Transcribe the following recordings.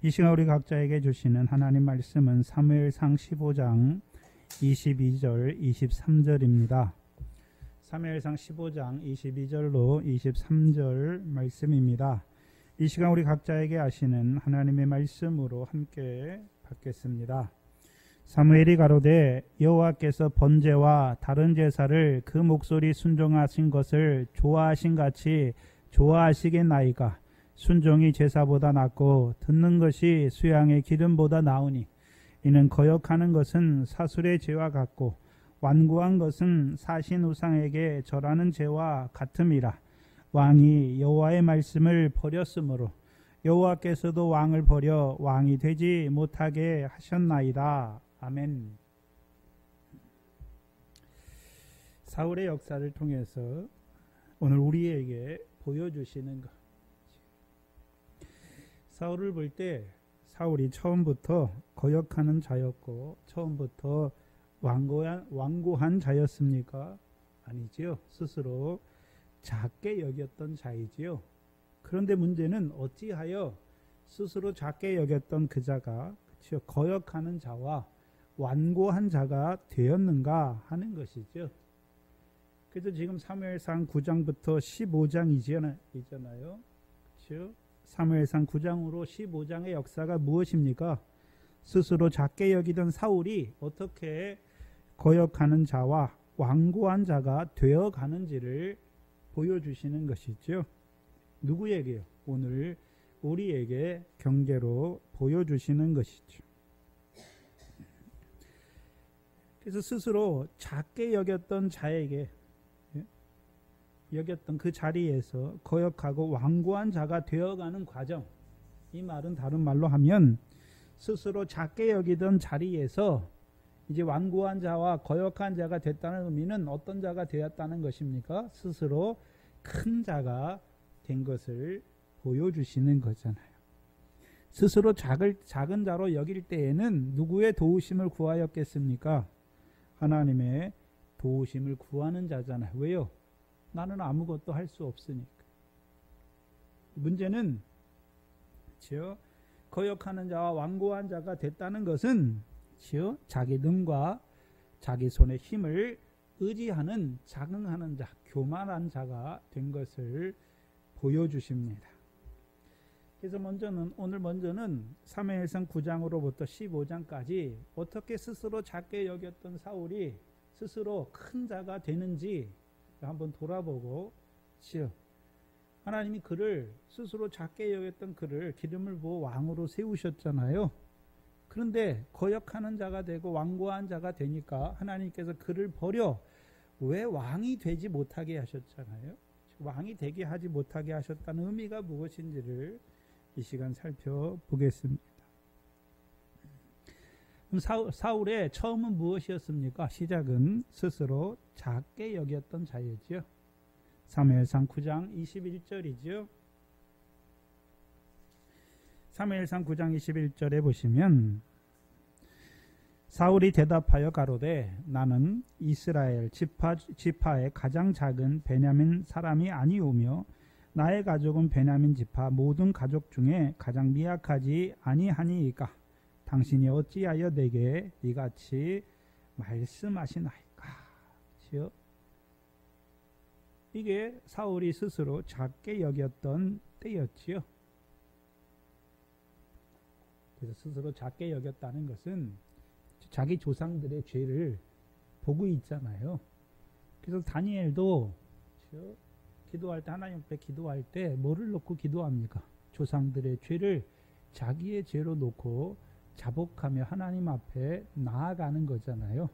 이 시간 우리 각자에게 주시는 하나님 말씀은 사무엘상 15장 22절 23절입니다. 사무엘상 15장 22절로 23절 말씀입니다. 이 시간 우리 각자에게 하시는 하나님의 말씀으로 함께 받겠습니다. 사무엘이 가로되 여호와께서 번제와 다른 제사를 그 목소리 순종하신 것을 좋아하신 같이 좋아하시겠나이까. 순종이 제사보다 낫고 듣는 것이 수양의 기름보다 나으니 이는 거역하는 것은 사술의 죄와 같고 완고한 것은 사신 우상에게 절하는 죄와 같음이라. 왕이 여호와의 말씀을 버렸으므로 여호와께서도 왕을 버려 왕이 되지 못하게 하셨나이다. 아멘. 사울의 역사를 통해서 오늘 우리에게 보여주시는 것. 사울을 볼 때 사울이 처음부터 거역하는 자였고 처음부터 완고한 자였습니까? 아니지요. 스스로 작게 여겼던 자이지요. 그런데 문제는 어찌하여 스스로 작게 여겼던 그 자가 거역하는 자와 완고한 자가 되었는가 하는 것이죠. 그래서 지금 사무엘상 9장부터 15장이잖아요. 그렇죠? 사무엘상 9장으로 15장의 역사가 무엇입니까? 스스로 작게 여기던 사울이 어떻게 거역하는 자와 완고한 자가 되어가는지를 보여주시는 것이죠. 누구에게요? 오늘 우리에게 경계로 보여주시는 것이죠. 그래서 스스로 작게 여겼던 자에게 여겼던 그 자리에서 거역하고 완고한 자가 되어가는 과정. 이 말은 다른 말로 하면 스스로 작게 여기던 자리에서 이제 완고한 자와 거역한 자가 됐다는 의미는 어떤 자가 되었다는 것입니까? 스스로 큰 자가 된 것을 보여주시는 거잖아요. 스스로 작은 자로 여길 때에는 누구의 도우심을 구하였겠습니까? 하나님의 도우심을 구하는 자잖아요. 왜요? 나는 아무것도 할 수 없으니까. 문제는 거역하는 자와 완고한 자가 됐다는 것은 자기 능과 자기 손의 힘을 의지하는 자긍하는 자, 교만한 자가 된 것을 보여주십니다. 그래서 오늘 먼저는 사무엘상 9장으로부터 15장까지 어떻게 스스로 작게 여겼던 사울이 스스로 큰 자가 되는지 한번 돌아보고 하나님이 그를 스스로 작게 여겼던 그를 기름을 부어 왕으로 세우셨잖아요. 그런데 거역하는 자가 되고 완고한 자가 되니까 하나님께서 그를 버려 왜 왕이 되지 못하게 하셨잖아요. 왕이 되게 하지 못하게 하셨다는 의미가 무엇인지를 이 시간 살펴보겠습니다. 그럼 사울의 처음은 무엇이었습니까? 시작은 스스로 작게 여겼던 자이지요. 사무엘상 9장 21절이죠. 사무엘상 9장 21절에 보시면 사울이 대답하여 가로되 나는 이스라엘 지파의 가장 작은 베냐민 사람이 아니오며 나의 가족은 베냐민 지파 모든 가족 중에 가장 미약하지 아니하니이까 당신이 어찌하여 내게 이같이 말씀하시나이까. 이게 사울이 스스로 작게 여겼던 때였지요. 그래서 스스로 작게 여겼다는 것은 자기 조상들의 죄를 보고 있잖아요. 그래서 다니엘도 기도할 때 하나님 앞에 기도할 때 뭐를 놓고 기도합니까? 조상들의 죄를 자기의 죄로 놓고 자복하며 하나님 앞에 나아가는 거잖아요.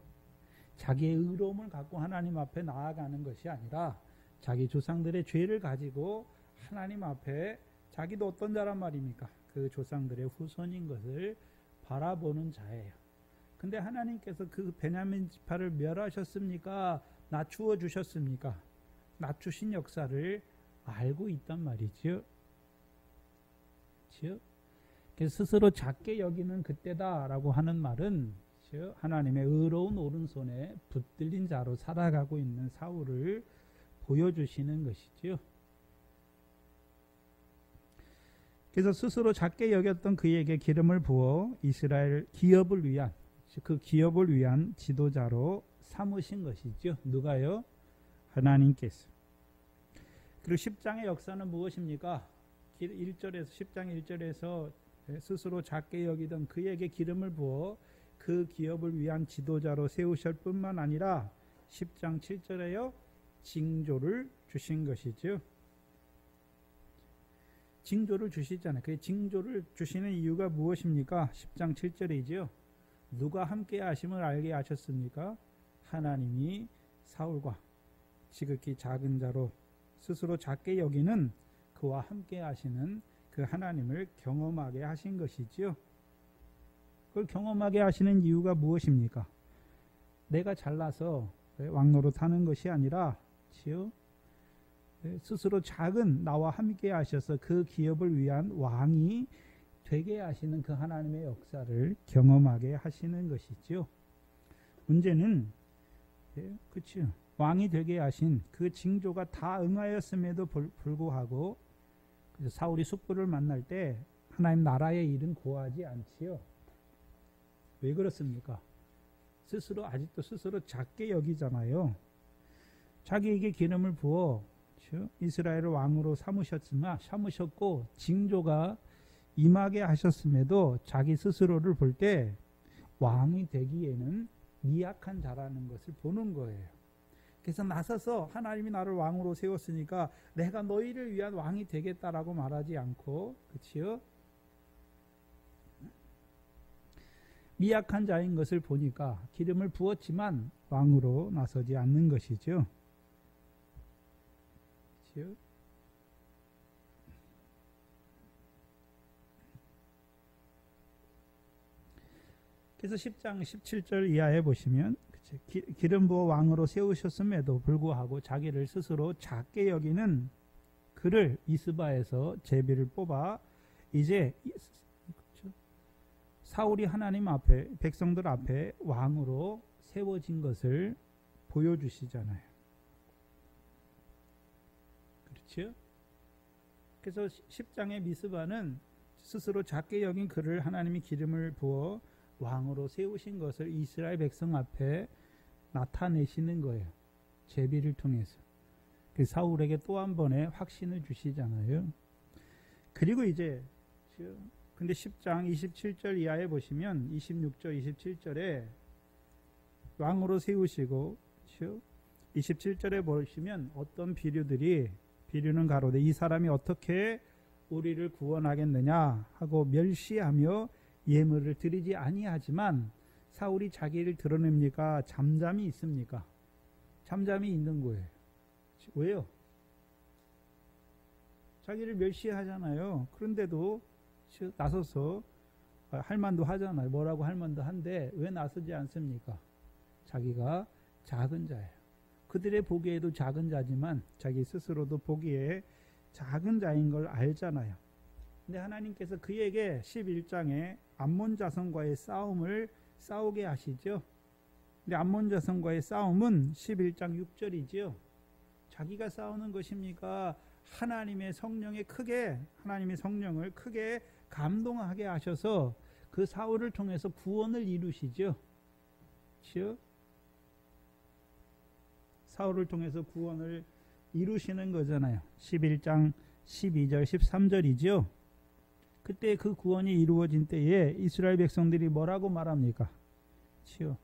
자기의 의로움을 갖고 하나님 앞에 나아가는 것이 아니라 자기 조상들의 죄를 가지고 하나님 앞에 자기도 어떤 자란 말입니까? 그 조상들의 후손인 것을 바라보는 자예요. 근데 하나님께서 그 베냐민 지파를 멸하셨습니까? 낮추어 주셨습니까? 낮추신 역사를 알고 있단 말이지요. 그래서 스스로 작게 여기는 그때다라고 하는 말은 하나님의 의로운 오른손에 붙들린 자로 살아가고 있는 사울을 보여주시는 것이지요. 그래서 스스로 작게 여겼던 그에게 기름을 부어 이스라엘 기업을 위한, 그 기업을 위한 지도자로 삼으신 것이죠. 누가요? 하나님께서. 그리고 10장의 역사는 무엇입니까? 1절에서 10장 1절에서 스스로 작게 여기던 그에게 기름을 부어 그 기업을 위한 지도자로 세우실 뿐만 아니라 10장 7절에요. 징조를 주신 것이죠. 징조를 주시잖아요. 그 징조를 주시는 이유가 무엇입니까? 10장 7절이죠. 누가 함께 하심을 알게 하셨습니까? 하나님이 사울과 지극히 작은 자로 스스로 작게 여기는 그와 함께 하시는 그 하나님을 경험하게 하신 것이지요. 그걸 경험하게 하시는 이유가 무엇입니까? 내가 잘나서 왕노릇 하는 것이 아니라 스스로 작은 나와 함께 하셔서 그 기업을 위한 왕이 되게 하시는 그 하나님의 역사를 경험하게 하시는 것이죠. 문제는 그렇죠. 왕이 되게 하신 그 징조가 다 응하였음에도 불구하고 사울이 숙부를 만날 때 하나님 나라의 일은 고하지 않지요. 왜 그렇습니까? 아직도 스스로 작게 여기잖아요. 자기에게 기름을 부어 이스라엘을 왕으로 삼으셨고 징조가 임하게 하셨음에도 자기 스스로를 볼 때 왕이 되기에는 미약한 자라는 것을 보는 거예요. 그래서 나서서 하나님이 나를 왕으로 세웠으니까 내가 너희를 위한 왕이 되겠다라고 말하지 않고, 그치요? 미약한 자인 것을 보니까 기름을 부었지만 왕으로 나서지 않는 것이죠. 그치요? 그래서 10장 17절 이하에 보시면 기름 부어 왕으로 세우셨음에도 불구하고 자기를 스스로 작게 여기는 그를 이스바에서 제비를 뽑아 이제 사울이 하나님 앞에 백성들 앞에 왕으로 세워진 것을 보여주시잖아요. 그렇죠? 그래서 10장의 미스바는 스스로 작게 여긴 그를 하나님이 기름을 부어 왕으로 세우신 것을 이스라엘 백성 앞에 나타내시는 거예요. 제비를 통해서. 그 사울에게 또 한 번의 확신을 주시잖아요. 그리고 이제 근데 10장 27절 이하에 보시면 26절 27절에 왕으로 세우시고 27절에 보시면 어떤 비류는 가로되 이 사람이 어떻게 우리를 구원하겠느냐 하고 멸시하며 예물을 드리지 아니하지만 사울이 자기를 드러냅니까? 잠잠히 있습니까? 잠잠히 있는 거예요. 왜요? 자기를 멸시하잖아요. 그런데도 나서서 할 만도 하잖아요. 뭐라고 할 만도 한데 왜 나서지 않습니까? 자기가 작은 자예요. 그들의 보기에도 작은 자지만 자기 스스로도 보기에 작은 자인 걸 알잖아요. 근데 하나님께서 그에게 11장에 암몬 자손과의 싸움을 싸우게 하시죠. 근데 암몬 자손과의 싸움은 11장 6절이지요. 자기가 싸우는 것입니까? 하나님의 성령을 크게 감동하게 하셔서 그 사울을 통해서 구원을 이루시죠. 그렇죠? 사울을 통해서 구원을 이루시는 거잖아요. 11장 12절 13절이죠. 그때 그 구원이 이루어진 때에 이스라엘 백성들이 뭐라고 말합니까? 그렇죠?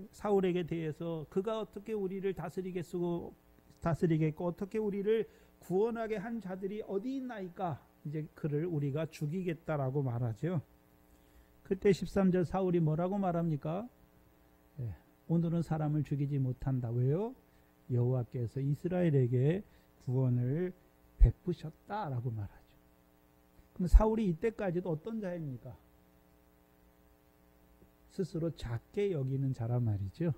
사울에게 대해서 그가 어떻게 우리를 다스리겠고 어떻게 우리를 구원하게 한 자들이 어디 있나이까? 이제 그를 우리가 죽이겠다라고 말하죠. 그때 13절 사울이 뭐라고 말합니까? 오늘은 사람을 죽이지 못한다. 왜요? 여호와께서 이스라엘에게 구원을 베푸셨다라고 말하죠. 그럼 사울이 이때까지도 어떤 자입니까? 스스로 작게 여기는 자란 말이죠.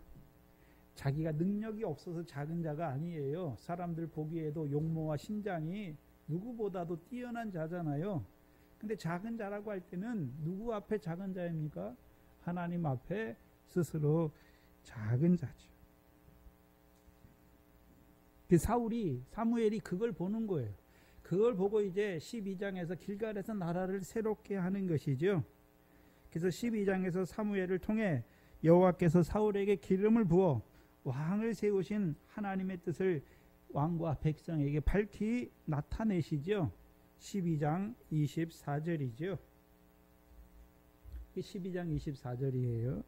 자기가 능력이 없어서 작은 자가 아니에요. 사람들 보기에도 용모와 신장이 누구보다도 뛰어난 자잖아요. 근데 작은 자라고 할 때는 누구 앞에 작은 자입니까? 하나님 앞에 스스로 작은 자죠. 사무엘이 그걸 보는 거예요. 그 그걸 보고 이제 12장에서 길갈에서 나라를 새롭게 하는 것이죠. 그래서 12장에서 사무엘을 통해 여호와께서 사울에게 기름을 부어 왕을 세우신 하나님의 뜻을 왕과 백성에게 밝히 나타내시죠. 12장 24절이죠. 12장 24절이에요.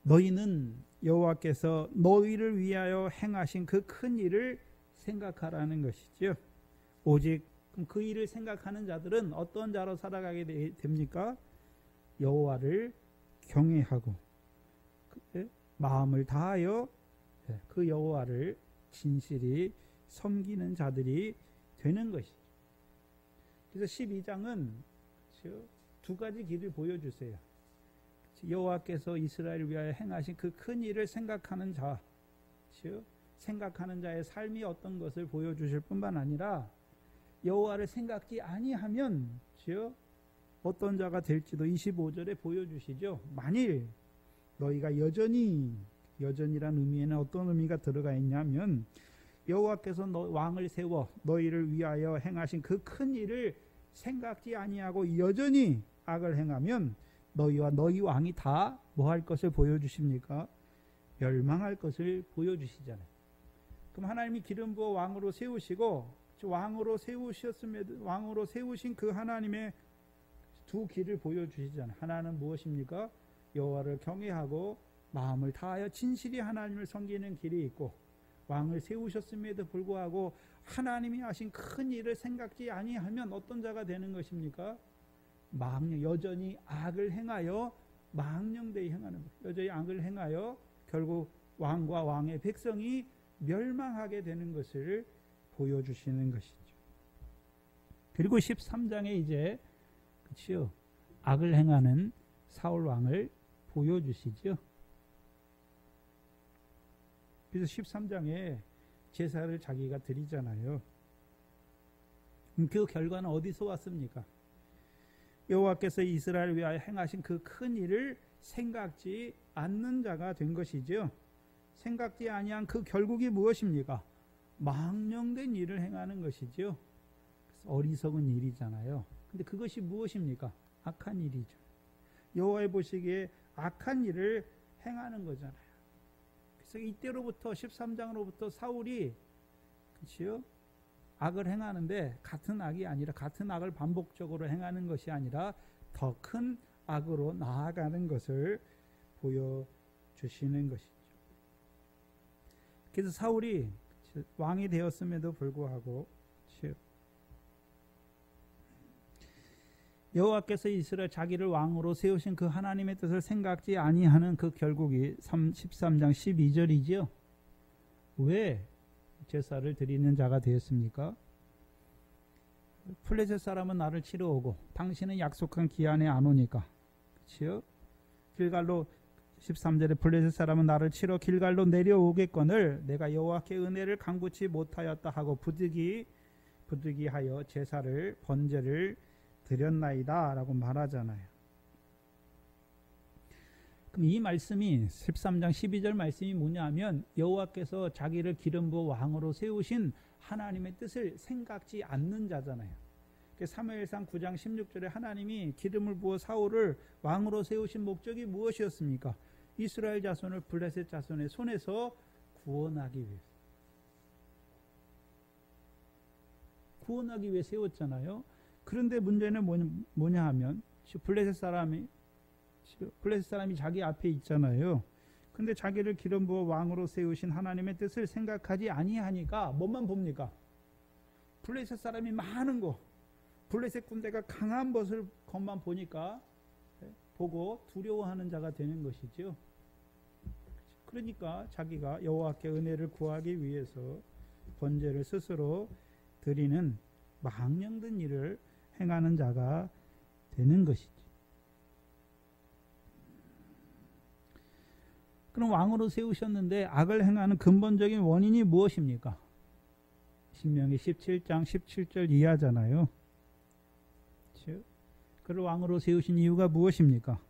너희는 여호와께서 너희를 위하여 행하신 그 큰 일을 생각하라는 것이죠. 오직 그 일을 생각하는 자들은 어떤 자로 살아가게 됩니까? 여호와를 경외하고 마음을 다하여 그 여호와를 진실히 섬기는 자들이 되는 것이죠. 그래서 12장은 두 가지 길을 보여주세요. 여호와께서 이스라엘을 위하여 행하신 그 큰 일을 생각하는 자, 생각하는 자의 삶이 어떤 것을 보여주실 뿐만 아니라 여호와를 생각지 아니하면 어떤 자가 될지도 25절에 보여주시죠. 만일 너희가 여전이란 의미에는 어떤 의미가 들어가 있냐면 여호와께서 왕을 세워 너희를 위하여 행하신 그 큰 일을 생각지 아니하고 여전히 악을 행하면 너희와 너희 왕이 다 뭐 할 것을 보여주십니까? 멸망할 것을 보여주시잖아요. 그럼 하나님이 기름 부어 왕으로 세우시고 왕으로 세우신 그 하나님의 두 길을 보여주시잖아요. 하나는 무엇입니까? 여호와를 경외하고 마음을 다하여 진실히 하나님을 섬기는 길이 있고, 왕을 세우셨음에도 불구하고 하나님이 하신 큰 일을 생각지 아니하면 어떤 자가 되는 것입니까? 여전히 악을 행하여 망령되이 행하는 것. 여전히 악을 행하여 결국 왕과 왕의 백성이 멸망하게 되는 것을 보여주시는 것이죠. 그리고 13장에 이제 그렇죠, 악을 행하는 사울 왕을 보여주시죠. 그래서 13장에 제사를 자기가 드리잖아요. 그 결과는 어디서 왔습니까? 여호와께서 이스라엘을 위하여 행하신 그 큰 일을 생각지 않는 자가 된 것이죠. 생각지 아니한 그 결국이 무엇입니까? 망령된 일을 행하는 것이죠. 어리석은 일이잖아요. 근데 그것이 무엇입니까? 악한 일이죠. 여호와의 보시기에 악한 일을 행하는 거잖아요. 그래서 이때로부터 13장으로부터 사울이 그렇죠? 악을 행하는데 같은 악이 아니라 같은 악을 반복적으로 행하는 것이 아니라 더 큰 악으로 나아가는 것을 보여주시는 것이죠. 그래서 사울이 왕이 되었음에도 불구하고 여호와께서 이스라엘 자기를 왕으로 세우신 그 하나님의 뜻을 생각지 아니하는 그 결국이 13장 12절이지요. 왜 제사를 드리는 자가 되었습니까? 블레셋 사람은 나를 치러 오고 당신은 약속한 기한에 안 오니까, 그렇죠? 길갈로 13절에 블레셋 사람은 나를 치러 길갈로 내려오겠거늘 내가 여호와께 은혜를 강구치 못하였다 하고 부득이하여 제사를 번제를 드렸나이다 라고 말하잖아요. 그럼 이 말씀이 13장 12절 말씀이 뭐냐면 여호와께서 자기를 기름 부어 왕으로 세우신 하나님의 뜻을 생각지 않는 자잖아요. 사무엘상 9장 16절에 하나님이 기름을 부어 사울을 왕으로 세우신 목적이 무엇이었습니까? 이스라엘 자손을 블레셋 자손의 손에서 구원하기 위해서. 구원하기 위해 세웠잖아요. 그런데 문제는 뭐냐 하면 블레셋 사람이 자기 앞에 있잖아요. 근데 자기를 기름 부어 왕으로 세우신 하나님의 뜻을 생각하지 아니하니까 뭐만 봅니까? 블레셋 사람이 많은 거, 블레셋 군대가 강한 것만 보니까 보고 두려워하는 자가 되는 것이죠. 그러니까 자기가 여호와께 은혜를 구하기 위해서 번제를 스스로 드리는 망령된 일을 행하는 자가 되는 것이죠. 그럼 왕으로 세우셨는데 악을 행하는 근본적인 원인이 무엇입니까? 신명기 17장 17절 이하잖아요. 그를 왕으로 세우신 이유가 무엇입니까?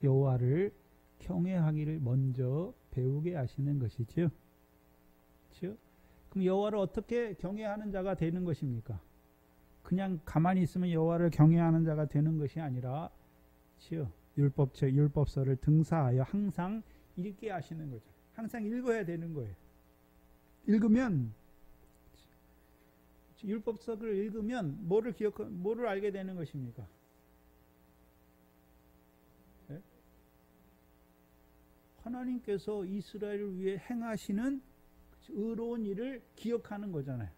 여호와를 경외하기를 먼저 배우게 하시는 것이죠. 그럼 그럼 여호와를 어떻게 경외하는 자가 되는 것입니까? 그냥 가만히 있으면 여호와를 경외하는 자가 되는 것이 아니라 율법서를 등사하여 항상 읽게 하시는 거죠. 항상 읽어야 되는 거예요. 읽으면 율법서를 읽으면 뭐를 알게 되는 것입니까? 네? 하나님께서 이스라엘을 위해 행하시는 의로운 일을 기억하는 거잖아요.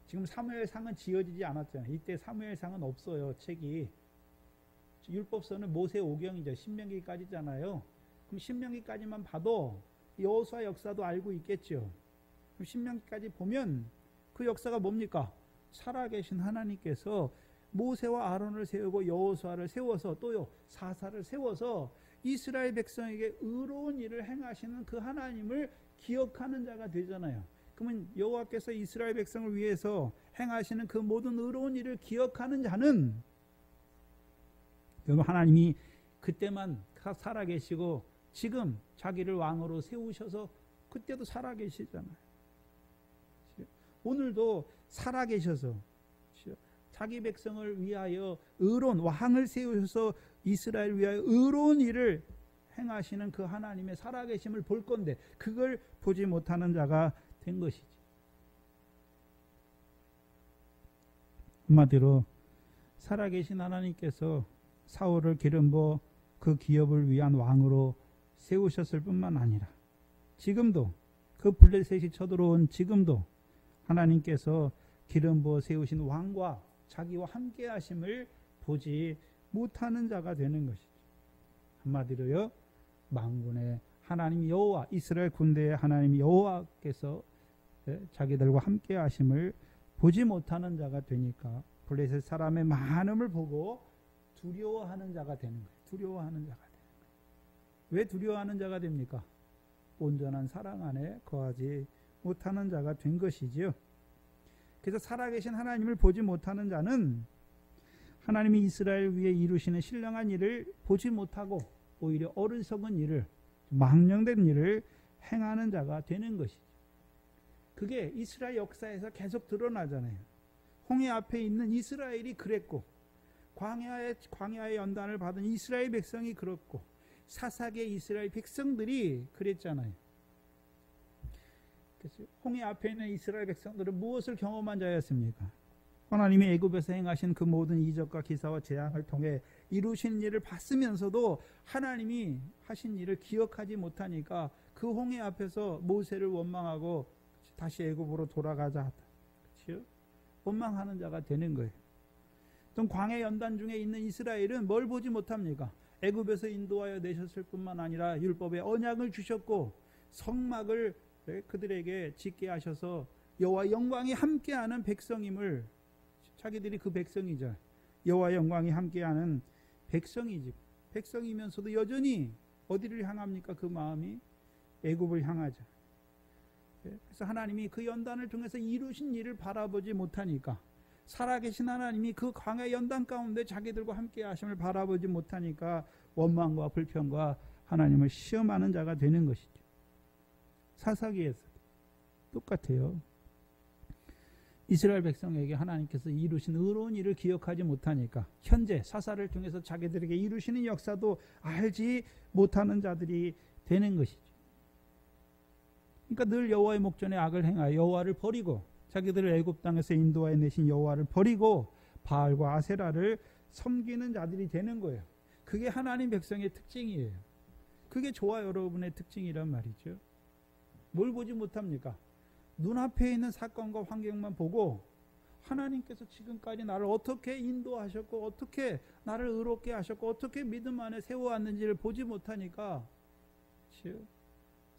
지금 사무엘상은 지어지지 않았잖아요. 이때 사무엘상은 없어요. 책이. 율법서는 모세 오경이죠. 신명기까지잖아요. 그럼 신명기까지만 봐도 여호수아 역사도 알고 있겠죠. 그럼 신명기까지 보면 그 역사가 뭡니까? 살아계신 하나님께서 모세와 아론을 세우고 여호수아를 세워서 또요 사사를 세워서 이스라엘 백성에게 의로운 일을 행하시는 그 하나님을 기억하는 자가 되잖아요. 그러면 여호와께서 이스라엘 백성을 위해서 행하시는 그 모든 의로운 일을 기억하는 자는 여러분 하나님이 그때만 살아계시고 지금 자기를 왕으로 세우셔서 그때도 살아계시잖아요. 오늘도 살아계셔서 자기 백성을 위하여 의로운 왕을 세우셔서 이스라엘을 위하여 의로운 일을 행하시는 그 하나님의 살아계심을 볼 건데 그걸 보지 못하는 자가 된 것이지. 한마디로 살아계신 하나님께서 사울을 기름 부어 그 기업을 위한 왕으로 세우셨을 뿐만 아니라 지금도 그 블레셋이 쳐들어온 지금도 하나님께서 기름 부어 세우신 왕과 자기와 함께 하심을 보지 못하는 자가 되는 것이죠. 한마디로요, 만군의 하나님 여호와, 이스라엘 군대의 하나님 여호와께서 자기들과 함께 하심을 보지 못하는 자가 되니까 블레셋 사람의 많음을 보고 두려워하는 자가 되는 거예요. 두려워하는 자가 되는 거예요. 왜 두려워하는 자가 됩니까? 온전한 사랑 안에 거하지 못하는 자가 된 것이지요. 그래서 살아계신 하나님을 보지 못하는 자는 하나님이 이스라엘 위에 이루시는 신령한 일을 보지 못하고 오히려 어리석은 일을, 망령된 일을 행하는 자가 되는 것이죠. 그게 이스라엘 역사에서 계속 드러나잖아요. 홍해 앞에 있는 이스라엘이 그랬고, 광야의 연단을 받은 이스라엘 백성이 그렇고, 사사기의 이스라엘 백성들이 그랬잖아요. 그래서 홍해 앞에 있는 이스라엘 백성들은 무엇을 경험한 자였습니까? 하나님이 애굽에서 행하신 그 모든 이적과 기사와 재앙을 통해 이루신 일을 봤으면서도 하나님이 하신 일을 기억하지 못하니까 그 홍해 앞에서 모세를 원망하고 다시 애굽으로 돌아가자. 그렇죠? 원망하는 자가 되는 거예요. 또 광야 연단 중에 있는 이스라엘은 뭘 보지 못합니까? 애굽에서 인도하여 내셨을 뿐만 아니라 율법의 언약을 주셨고 성막을 그들에게 짓게 하셔서 여호와 영광이 함께하는 백성임을, 자기들이 그 백성이죠. 여호와 영광이 함께하는 백성이지. 백성이면서도 여전히 어디를 향합니까? 그 마음이 애굽을 향하죠. 그래서 하나님이 그 연단을 통해서 이루신 일을 바라보지 못하니까, 살아계신 하나님이 그 광야 연단 가운데 자기들과 함께 하심을 바라보지 못하니까 원망과 불평과 하나님을 시험하는 자가 되는 것이죠. 사사기에서 똑같아요. 이스라엘 백성에게 하나님께서 이루신 의로운 일을 기억하지 못하니까 현재 사사를 통해서 자기들에게 이루시는 역사도 알지 못하는 자들이 되는 것이죠. 그러니까 늘 여호와의 목전에 악을 행하여 여호와를 버리고, 자기들을 애굽 땅에서 인도하여 내신 여호와를 버리고 바알과 아세라를 섬기는 자들이 되는 거예요. 그게 하나님 백성의 특징이에요. 그게 저와 여러분의 특징이란 말이죠. 뭘 보지 못합니까? 눈앞에 있는 사건과 환경만 보고 하나님께서 지금까지 나를 어떻게 인도하셨고 어떻게 나를 의롭게 하셨고 어떻게 믿음 안에 세워왔는지를 보지 못하니까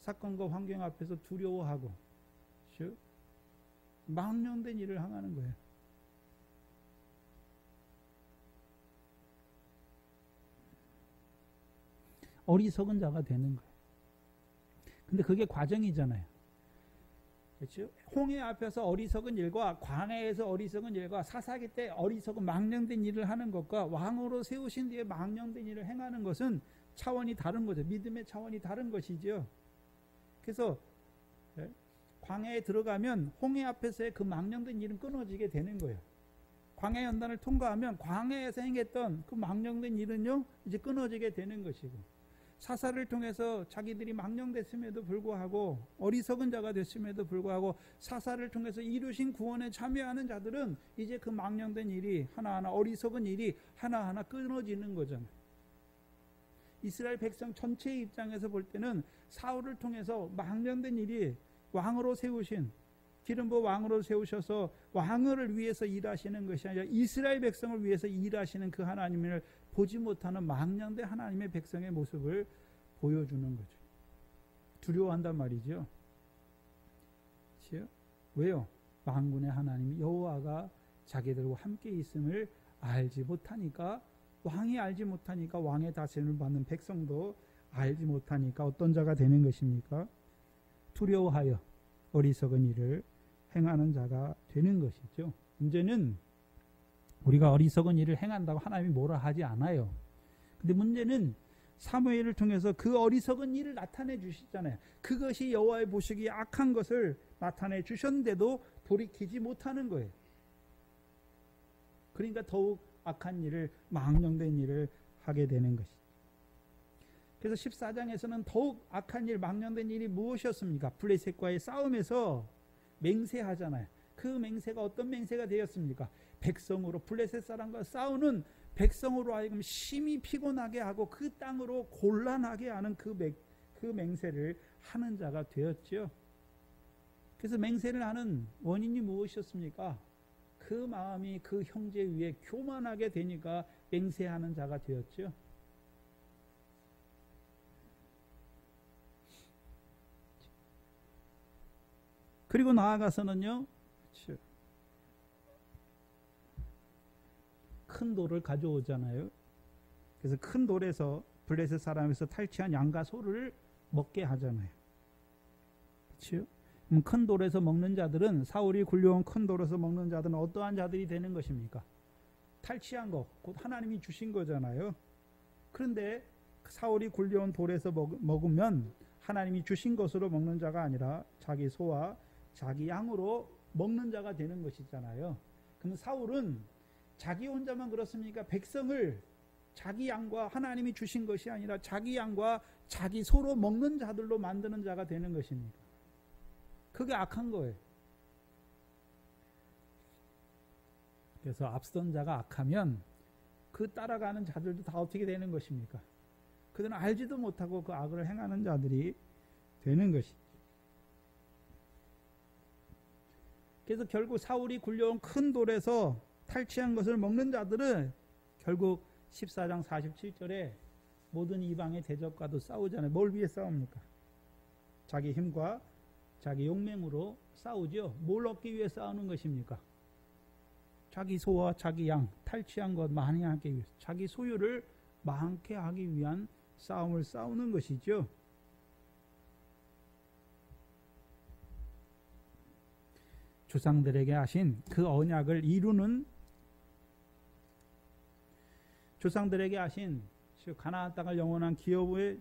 사건과 환경 앞에서 두려워하고 망령된 일을 행하는 거예요. 어리석은 자가 되는 거예요. 근데 그게 과정이잖아요. 그렇죠? 홍해 앞에서 어리석은 일과 광야에서 어리석은 일과 사사기 때 어리석은 망령된 일을 하는 것과 왕으로 세우신 뒤에 망령된 일을 행하는 것은 차원이 다른 거죠. 믿음의 차원이 다른 것이죠. 그래서 광야에 들어가면 홍해 앞에서의 그 망령된 일은 끊어지게 되는 거예요. 광야 연단을 통과하면 광야에서 행했던 그 망령된 일은요 이제 끊어지게 되는 것이고, 사사를 통해서 자기들이 망령됐음에도 불구하고 어리석은 자가 됐음에도 불구하고 사사를 통해서 이루신 구원에 참여하는 자들은 이제 그 망령된 일이 하나하나, 어리석은 일이 하나하나 끊어지는 거잖아요. 이스라엘 백성 전체의 입장에서 볼 때는 사울을 통해서 망령된 일이 왕으로 세우신, 기름 부어 왕으로 세우셔서 왕을 위해서 일하시는 것이 아니라 이스라엘 백성을 위해서 일하시는 그 하나님을 보지 못하는 망령된 하나님의 백성의 모습을 보여주는 거죠. 두려워한단 말이죠. 그렇죠? 왜요? 만군의 하나님 여호와가 자기들과 함께 있음을 알지 못하니까, 왕이 알지 못하니까, 왕의 다스림을 받는 백성도 알지 못하니까 어떤 자가 되는 것입니까? 두려워하여 어리석은 일을 행하는 자가 되는 것이죠. 문제는 우리가 어리석은 일을 행한다고 하나님이 뭐라 하지 않아요. 근데 문제는 사무엘을 통해서 그 어리석은 일을 나타내 주시잖아요. 그것이 여호와의 보시기에 악한 것을 나타내 주셨는데도 돌이키지 못하는 거예요. 그러니까 더욱 악한 일을, 망령된 일을 하게 되는 것이죠. 그래서 14장에서는 더욱 악한 일, 망령된 일이 무엇이었습니까? 블레셋과의 싸움에서 맹세하잖아요. 그 맹세가 어떤 맹세가 되었습니까? 백성으로, 블레셋 사람과 싸우는 백성으로 하여금 심히 피곤하게 하고 그 땅으로 곤란하게 하는 그 맹세를 하는 자가 되었죠. 그래서 맹세를 하는 원인이 무엇이었습니까? 그 마음이 그 형제 위에 교만하게 되니까 맹세하는 자가 되었죠. 그리고 나아가서는요, 큰 돌을 가져오잖아요. 그래서 큰 돌에서 블레셋 사람에서 탈취한 양과 소를 먹게 하잖아요. 그렇죠? 그럼 큰 돌에서 먹는 자들은, 사울이 굴려온 큰 돌에서 먹는 자들은 어떠한 자들이 되는 것입니까? 탈취한 것, 곧 하나님이 주신 거잖아요. 그런데 사울이 굴려온 돌에서 먹으면 하나님이 주신 것으로 먹는 자가 아니라 자기 소와 자기 양으로 먹는 자가 되는 것이잖아요. 그럼 사울은 자기 혼자만 그렇습니까? 백성을 자기 양과 하나님이 주신 것이 아니라 자기 양과 자기 소로 먹는 자들로 만드는 자가 되는 것입니까? 그게 악한 거예요. 그래서 앞선 자가 악하면 그 따라가는 자들도 다 어떻게 되는 것입니까? 그들은 알지도 못하고 그 악을 행하는 자들이 되는 것이죠. 그래서 결국 사울이 굴려온 큰 돌에서 탈취한 것을 먹는 자들은 결국 14장 47절에 모든 이방의 대적과도 싸우잖아요. 뭘 위해 싸웁니까? 자기 힘과 자기 용맹으로 싸우죠. 뭘 얻기 위해 싸우는 것입니까? 자기 소와 자기 양, 탈취한 것 많이 하기 위해서, 자기 소유를 많게 하기 위한 싸움을 싸우는 것이죠. 조상들에게 하신 그 언약을 이루는, 조상들에게 하신 가나안 땅을 영원한 기업의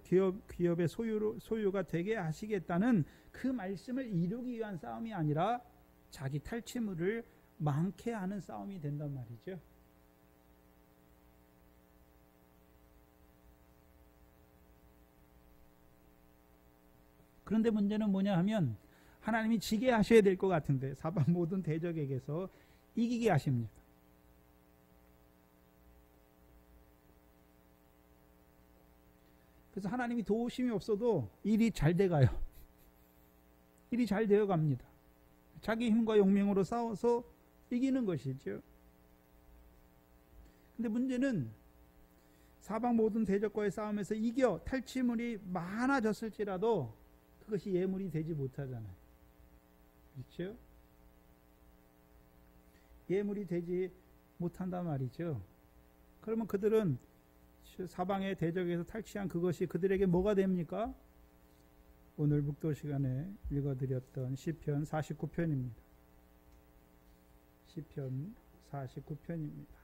소유가 되게 하시겠다는 그 말씀을 이루기 위한 싸움이 아니라 자기 탈취물을 많게 하는 싸움이 된단 말이죠. 그런데 문제는 뭐냐 하면 하나님이 지게 하셔야 될 것 같은데 사방 모든 대적에게서 이기게 하십니다. 그래서 하나님이 도우심이 없어도 일이 잘 돼가요. 일이 잘 되어 갑니다. 자기 힘과 용맹으로 싸워서 이기는 것이죠. 근데 문제는 사방 모든 대적과의 싸움에서 이겨 탈취물이 많아졌을지라도 그것이 예물이 되지 못하잖아요. 그렇죠? 예물이 되지 못한단 말이죠. 그러면 그들은 사방의 대적에서 탈취한 그것이 그들에게 뭐가 됩니까? 오늘 묵도 시간에 읽어드렸던 시편 49편입니다. 시편 49편입니다.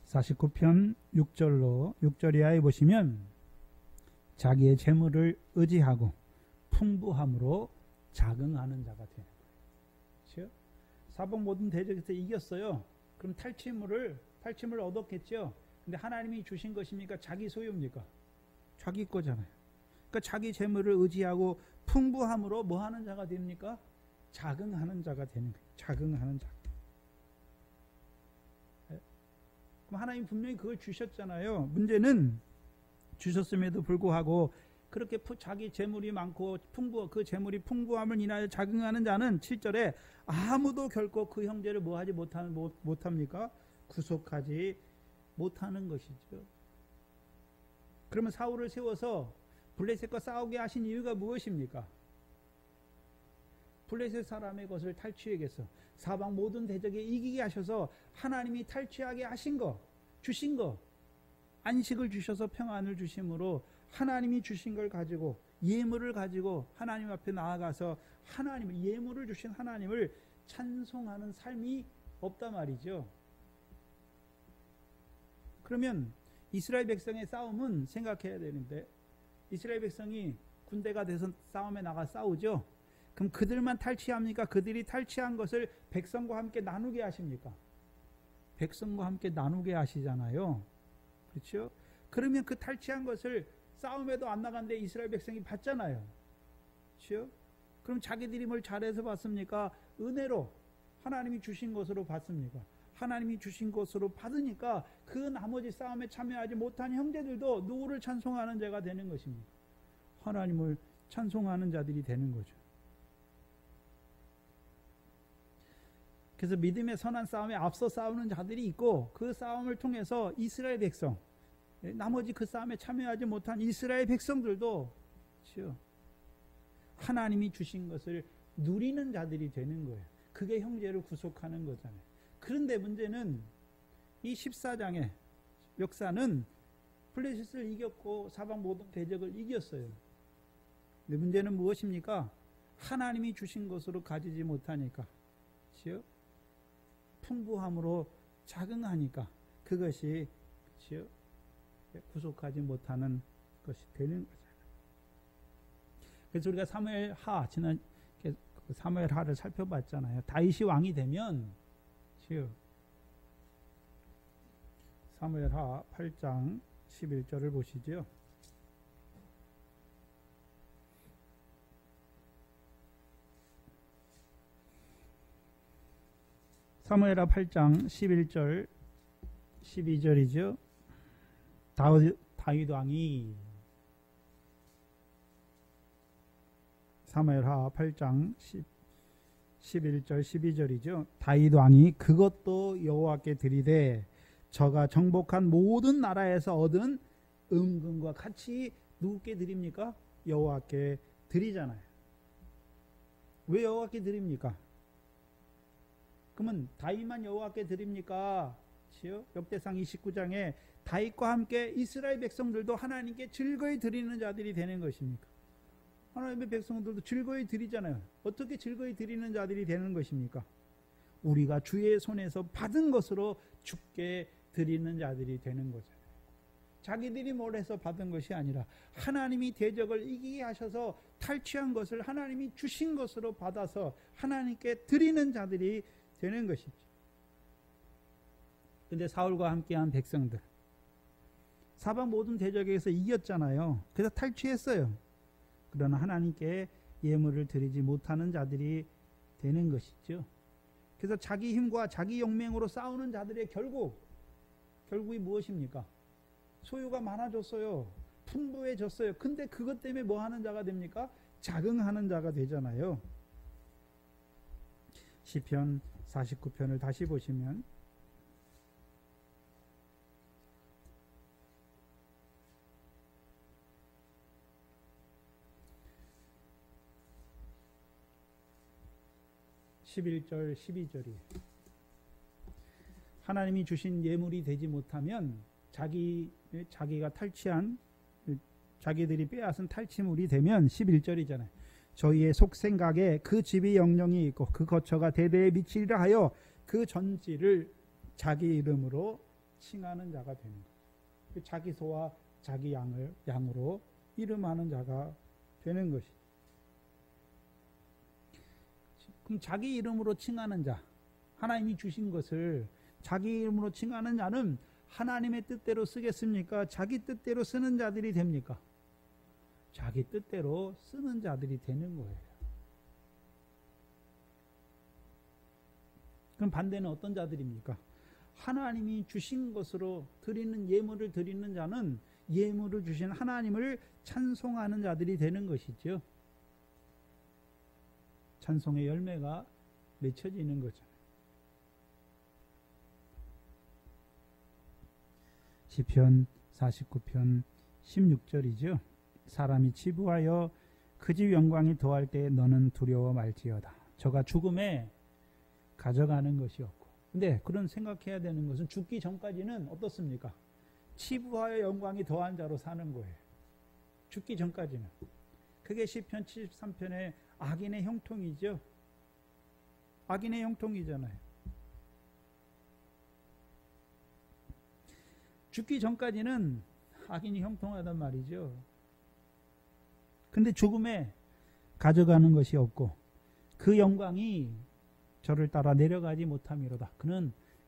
49편 6절 이하에 보시면 자기의 재물을 의지하고 풍부함으로 자긍하는 자가 되는 거예요. 그렇죠? 사방 모든 대적에서 이겼어요. 그럼 탈취물을 얻었겠죠. 근데 하나님이 주신 것입니까? 자기 소유입니까? 자기 거잖아요. 그러니까 자기 재물을 의지하고 풍부함으로 뭐 하는 자가 됩니까? 자긍하는 자가 되는 거예요. 자긍하는 자. 그럼 하나님 분명히 그걸 주셨잖아요. 문제는 주셨음에도 불구하고 그렇게 자기 재물이 많고 그 재물이 풍부함을 인하여 자긍하는 자는 7절에 아무도 결코 그 형제를 뭐하지 못합니까? 구속하지 못하는 것이죠. 그러면 사울을 세워서 블레셋과 싸우게 하신 이유가 무엇입니까? 블레셋 사람의 것을 탈취하겠어. 사방 모든 대적에 이기게 하셔서 하나님이 탈취하게 하신 거, 주신 거, 안식을 주셔서 평안을 주심으로 하나님이 주신 걸 가지고 예물을 가지고 하나님 앞에 나아가서 하나님을 예물을 주신 하나님을 찬송하는 삶이 없단 말이죠. 그러면 이스라엘 백성의 싸움은 생각해야 되는데 이스라엘 백성이 군대가 돼서 싸움에 나가 싸우죠. 그럼 그들만 탈취합니까? 그들이 탈취한 것을 백성과 함께 나누게 하십니까? 백성과 함께 나누게 하시잖아요. 그렇죠? 그러면 그 탈취한 것을 싸움에도 안 나갔는데 이스라엘 백성이 받잖아요. 그렇죠? 그럼 자기들이 뭘 잘해서 받습니까? 은혜로 하나님이 주신 것으로 받습니까? 하나님이 주신 것으로 받으니까 그 나머지 싸움에 참여하지 못한 형제들도 누구를 찬송하는 자가 되는 것입니다. 하나님을 찬송하는 자들이 되는 거죠. 그래서 믿음의 선한 싸움에 앞서 싸우는 자들이 있고 그 싸움을 통해서 이스라엘 백성, 나머지 그 싸움에 참여하지 못한 이스라엘 백성들도 하나님이 주신 것을 누리는 자들이 되는 거예요. 그게 형제를 구속하는 거잖아요. 그런데 문제는 이 14장의 역사는 블레셋을 이겼고 사방 모든 대적을 이겼어요. 근데 문제는 무엇입니까? 하나님이 주신 것으로 가지지 못하니까, 그렇죠? 풍부함으로 자긍하니까 그것이, 그렇죠? 구속하지 못하는 것이 되는 거잖아요. 그래서 우리가 사무엘하, 지난 사무엘하를 살펴봤잖아요. 다윗이 왕이 되면, 사무엘하 8장 11절을 보시죠. 사무엘하 8장 11절 12절이죠. 다윗 왕이, 사무엘하 8장 11절 12절이죠. 다윗 왕이 그것도 여호와께 드리되 저가 정복한 모든 나라에서 얻은 은금과 같이 누구께 드립니까? 여호와께 드리잖아요. 왜 여호와께 드립니까? 그러면 다윗만 여호와께 드립니까? 역대상 29장에 다윗과 함께 이스라엘 백성들도 하나님께 즐거이 드리는 자들이 되는 것입니까? 하나님의 백성들도 즐거이 드리잖아요. 어떻게 즐거이 드리는 자들이 되는 것입니까? 우리가 주의 손에서 받은 것으로 주께 드리는 자들이 되는 거잖아요. 자기들이 뭘 해서 받은 것이 아니라 하나님이 대적을 이기게 하셔서 탈취한 것을 하나님이 주신 것으로 받아서 하나님께 드리는 자들이 되는 것이죠. 근데 사울과 함께한 백성들, 사방 모든 대적에서 이겼잖아요. 그래서 탈취했어요. 그러나 하나님께 예물을 드리지 못하는 자들이 되는 것이죠. 그래서 자기 힘과 자기 용맹으로 싸우는 자들의 결국이 무엇입니까? 소유가 많아졌어요. 풍부해졌어요. 근데 그것 때문에 뭐 하는 자가 됩니까? 자긍하는 자가 되잖아요. 시편 49편을 다시 보시면 (11절) (12절이) 하나님이 주신 예물이 되지 못하면 자기가 탈취한, 자기들이 빼앗은 탈취물이 되면 11절이잖아요. 저희의 속생각에 그 집이 영영이 있고 그 거처가 대대에 미치리라 하여 그 전지를 자기 이름으로 칭하는 자가 되는 거예요. 자기 소와 자기 양으로 이름하는 자가 되는 것이. 그럼 자기 이름으로 칭하는 자, 하나님이 주신 것을 자기 이름으로 칭하는 자는 하나님의 뜻대로 쓰겠습니까? 자기 뜻대로 쓰는 자들이 됩니까? 자기 뜻대로 쓰는 자들이 되는 거예요. 그럼 반대는 어떤 자들입니까? 하나님이 주신 것으로 드리는 예물을 드리는 자는 예물을 주신 하나님을 찬송하는 자들이 되는 것이죠. 찬송의 열매가 맺혀지는 거잖아요. 시편 49편 16절이죠. 사람이 치부하여 그 집 영광이 더할 때 너는 두려워 말지어다. 저가 죽음에 가져가는 것이 없고. 근데 그런 생각해야 되는 것은 죽기 전까지는 어떻습니까? 치부하여 영광이 더한 자로 사는 거예요. 죽기 전까지는. 그게 시편 73편의 악인의 형통이죠. 악인의 형통이잖아요. 죽기 전까지는 악인이 형통하단 말이죠. 근데 죽음에 가져가는 것이 없고 그 영광이 저를 따라 내려가지 못함이로다.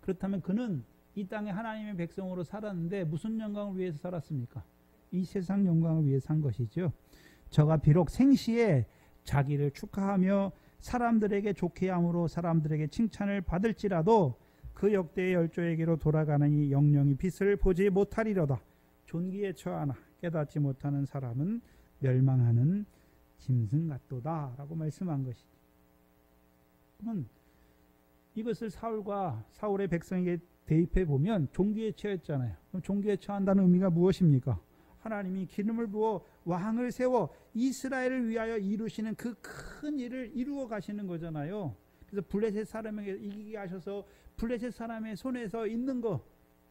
그렇다면 그는 이 땅에 하나님의 백성으로 살았는데 무슨 영광을 위해서 살았습니까? 이 세상 영광을 위해 산 것이죠. 저가 비록 생시에 자기를 축하하며 사람들에게 좋게 함으로 사람들에게 칭찬을 받을지라도 그 역대의 열조에게로 돌아가는 이 영영이 빛을 보지 못하리로다. 존귀에 처하나 깨닫지 못하는 사람은 멸망하는 짐승 같도다 라고 말씀한 것이죠. 그러면 이것을 사울의 백성에게 대입해 보면 종기에 처했잖아요. 그럼 종기에 처한다는 의미가 무엇입니까? 하나님이 기름을 부어 왕을 세워 이스라엘을 위하여 이루시는 그 큰 일을 이루어 가시는 거잖아요. 그래서 블레셋 사람에게 이기게 하셔서 블레셋 사람의 손에서 있는 거,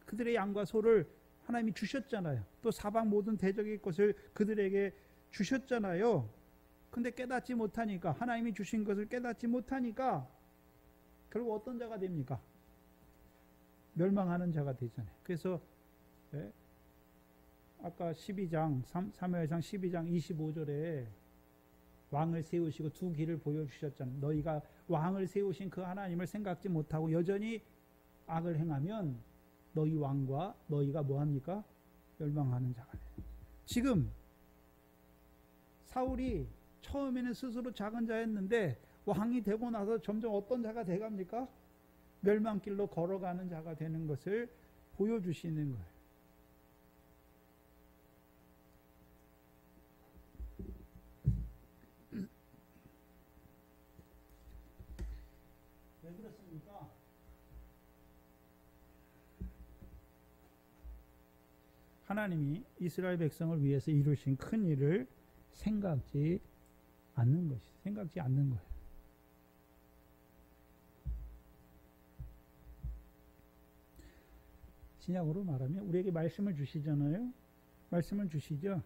그들의 양과 소를 하나님이 주셨잖아요. 또 사방 모든 대적의 것을 그들에게 주셨잖아요. 근데 깨닫지 못하니까, 하나님이 주신 것을 깨닫지 못하니까 결국 어떤 자가 됩니까? 멸망하는 자가 되잖아요. 그래서 아까 12장 사무엘상 12장 25절에 왕을 세우시고 두 길을 보여주셨잖아요. 너희가 왕을 세우신 그 하나님을 생각지 못하고 여전히 악을 행하면 너희 왕과 너희가 뭐합니까? 멸망하는 자가 돼요. 지금 사울이 처음에는 스스로 작은 자였는데 왕이 되고 나서 점점 어떤 자가 돼갑니까? 멸망길로 걸어가는 자가 되는 것을 보여주시는 거예요. 왜 그렇습니까? 하나님이 이스라엘 백성을 위해서 이루신 큰 일을 생각지 않는 거예요. 신약으로 말하면 우리에게 말씀을 주시잖아요. 말씀을 주시죠.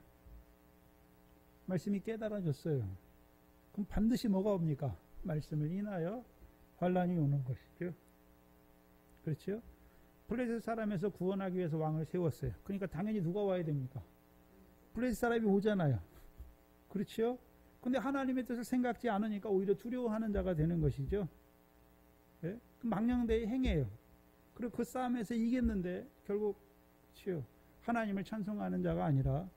말씀이 깨달아졌어요. 그럼 반드시 뭐가 옵니까? 말씀을 인하여 환란이 오는 것이죠. 그렇죠? 블레셋 사람에서 구원하기 위해서 왕을 세웠어요. 그러니까 당연히 누가 와야 됩니까? 블레셋 사람이 오잖아요. 그렇죠? 근데 하나님의 뜻을 생각지 않으니까 오히려 두려워하는 자가 되는 것이죠. 네? 망령되이 행해요. 그리고 그 싸움에서 이겼는데 결국 하나님을 찬송하는 자가 아니라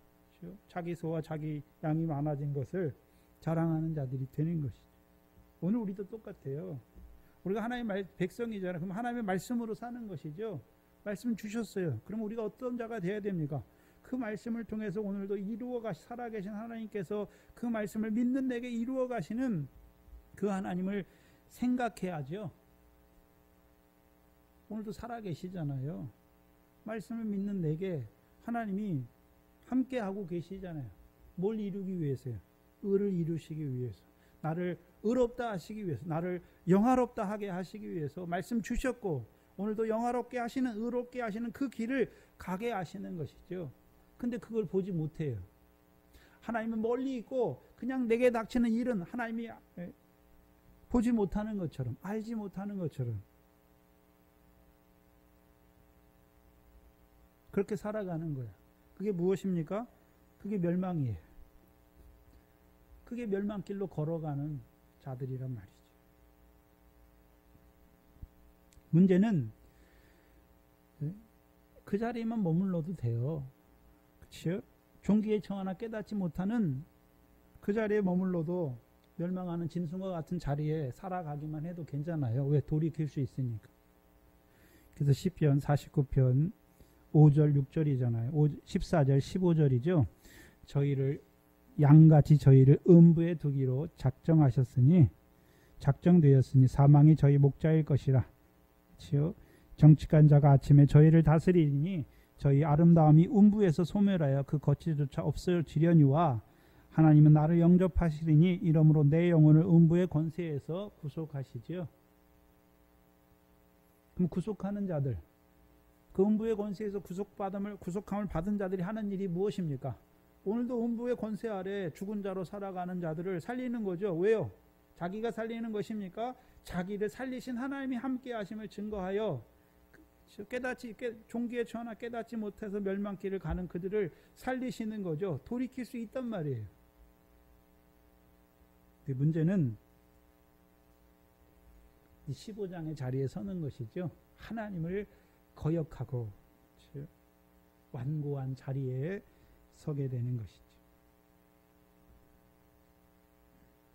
자기 소와 자기 양이 많아진 것을 자랑하는 자들이 되는 것이죠. 오늘 우리도 똑같아요. 우리가 하나님의 백성이잖아요. 그럼 하나님의 말씀으로 사는 것이죠. 말씀 주셨어요. 그럼 우리가 어떤 자가 되어야 됩니까? 그 말씀을 통해서 오늘도 살아계신 하나님께서 그 말씀을 믿는 내게 이루어 가시는 그 하나님을 생각해야죠. 오늘도 살아계시잖아요. 말씀을 믿는 내게 하나님이 함께하고 계시잖아요. 뭘 이루기 위해서요? 의를 이루시기 위해서. 나를 의롭다 하시기 위해서, 나를 영화롭다 하게 하시기 위해서 말씀 주셨고 오늘도 영화롭게 하시는, 의롭게 하시는 그 길을 가게 하시는 것이죠. 근데 그걸 보지 못해요. 하나님은 멀리 있고 그냥 내게 닥치는 일은 하나님이 보지 못하는 것처럼, 알지 못하는 것처럼. 그렇게 살아가는 거야. 그게 무엇입니까? 그게 멸망이에요. 그게 멸망길로 걸어가는 자들이란 말이죠. 문제는 그 자리에만 머물러도 돼요. 그렇죠? 종기의 청하나 깨닫지 못하는 그 자리에 머물러도 멸망하는 짐승과 같은 자리에 살아가기만 해도 괜찮아요. 왜? 돌이킬 수 있으니까. 그래서 시편 49편 5절 6절이잖아요. 14절 15절이죠. 저희를 양같이 저희를 음부에 두기로 작정되었으니 사망이 저희 목자일 것이라. 그렇죠? 정직한 자가 아침에 저희를 다스리니 저희 아름다움이 음부에서 소멸하여 그 거치조차 없어지려니와 하나님은 나를 영접하시리니 이러므로 내 영혼을 음부의 권세에서 구속하시지요. 그럼 구속하는 자들, 그 음부의 권세에서 구속함을 받은 자들이 하는 일이 무엇입니까? 오늘도 음부의 권세 아래 죽은 자로 살아가는 자들을 살리는 거죠. 왜요? 자기가 살리는 것입니까? 자기를 살리신 하나님이 함께 하심을 증거하여 종기에 처하나 깨닫지 못해서 멸망길을 가는 그들을 살리시는 거죠. 돌이킬 수 있단 말이에요. 문제는 이 15장의 자리에 서는 것이죠. 하나님을 거역하고 완고한 자리에 서게 되는 것이죠.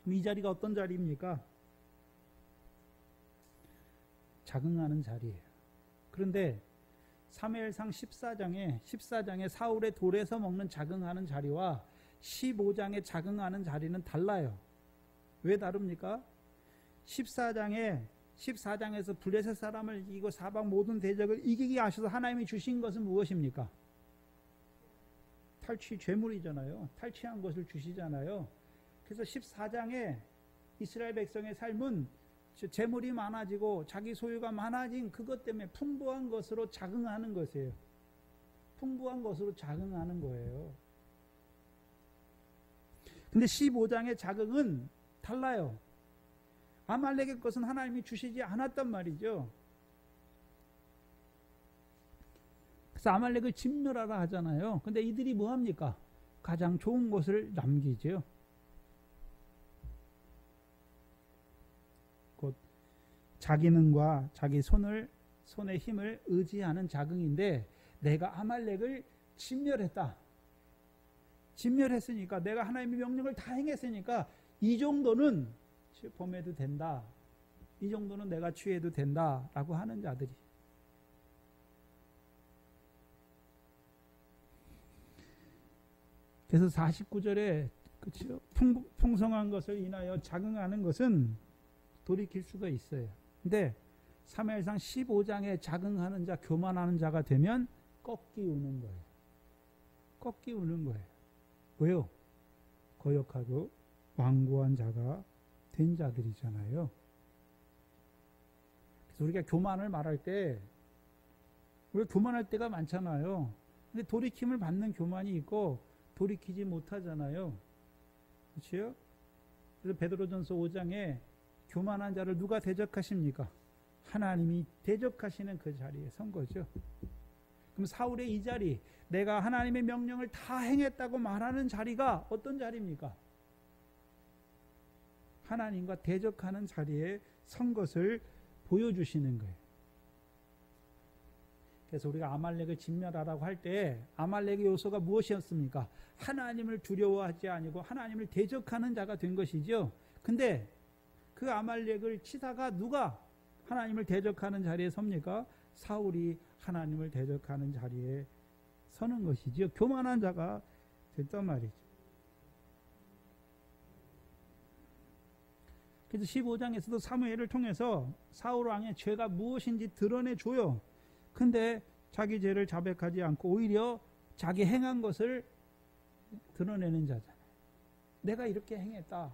이 자리가 어떤 자리입니까? 자긍하는 자리예요. 그런데 사무엘상 14장에 사울의 돌에서 먹는 자긍하는 자리와 15장에 자긍하는 자리는 달라요. 왜 다릅니까? 14장에서 블레셋 사람을 이기고 사방 모든 대적을 이기게 하셔서 하나님이 주신 것은 무엇입니까? 죄물이잖아요. 탈취한 것을 주시잖아요. 그래서 14장에 이스라엘 백성의 삶은 재물이 많아지고 자기 소유가 많아진 그것 때문에 풍부한 것으로 자긍하는 것이에요. 풍부한 것으로 자긍하는 거예요. 근데 15장의 자긍은 달라요. 아말렉의 것은 하나님이 주시지 않았단 말이죠. 그래서 아말렉을 진멸하라 하잖아요. 근데 이들이 뭐합니까? 가장 좋은 것을 남기죠. 곧 자기 능과 자기 손의 힘을 의지하는 자긍인데, 내가 아말렉을 진멸했으니까, 내가 하나님의 명령을 다 행했으니까 이 정도는 범해도 된다. 이 정도는 내가 취해도 된다라고 하는 자들이. 그래서 49절에 그렇죠? 풍성한 것을 인하여 자긍하는 것은 돌이킬 수가 있어요. 근데 사무엘상 15장에 자긍하는 자, 교만하는 자가 되면 꺾이우는 거예요. 꺾이우는 거예요. 왜요? 거역하고 완고한 자가 된 자들이잖아요. 그래서 우리가 교만을 말할 때, 우리가 교만할 때가 많잖아요. 근데 돌이킴을 받는 교만이 있고 돌이키지 못하잖아요. 그렇죠? 그래서 베드로전서 5장에 교만한 자를 누가 대적하십니까? 하나님이 대적하시는 그 자리에 선 거죠. 그럼 사울의 이 자리, 내가 하나님의 명령을 다 행했다고 말하는 자리가 어떤 자리입니까? 하나님과 대적하는 자리에 선 것을 보여주시는 거예요. 그래서 우리가 아말렉을 진멸하라고 할 때 아말렉의 요소가 무엇이었습니까? 하나님을 두려워하지 아니고 하나님을 대적하는 자가 된 것이죠. 근데 그 아말렉을 치다가 누가 하나님을 대적하는 자리에 섭니까? 사울이 하나님을 대적하는 자리에 서는 것이죠. 교만한 자가 됐단 말이죠. 그래서 15장에서도 사무엘을 통해서 사울 왕의 죄가 무엇인지 드러내줘요. 근데 자기 죄를 자백하지 않고 오히려 자기 행한 것을 드러내는 자잖아요. 내가 이렇게 행했다.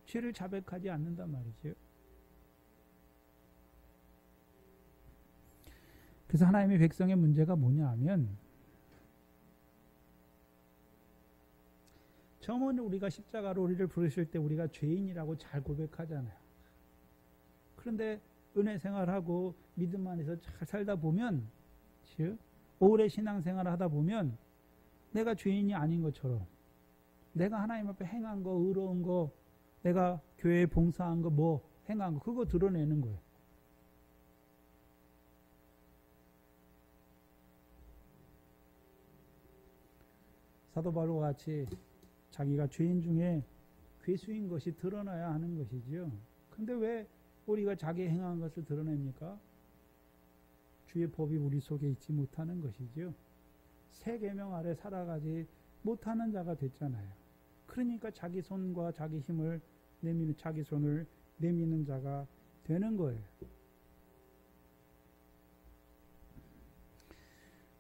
죄를 자백하지 않는단 말이죠. 그래서 하나님의 백성의 문제가 뭐냐 하면, 처음에는 우리가 십자가로 우리를 부르실 때 우리가 죄인이라고 잘 고백하잖아요. 그런데 은혜 생활하고 믿음 안에서 잘 살다 보면, 오래 신앙생활을 하다 보면 내가 죄인이 아닌 것처럼, 내가 하나님 앞에 행한 거, 의로운 거, 내가 교회에 봉사한 거, 뭐 행한 거, 그거 드러내는 거예요. 사도 바울과 같이 자기가 죄인 중에 괴수인 것이 드러나야 하는 것이지요. 근데 왜 우리가 자기 행한 것을 드러냅니까? 주의 법이 우리 속에 있지 못하는 것이지요. 새 계명 아래 살아가지 못하는 자가 됐잖아요. 그러니까 자기 손과 자기 힘을 내미는, 자기 손을 내미는 자가 되는 거예요.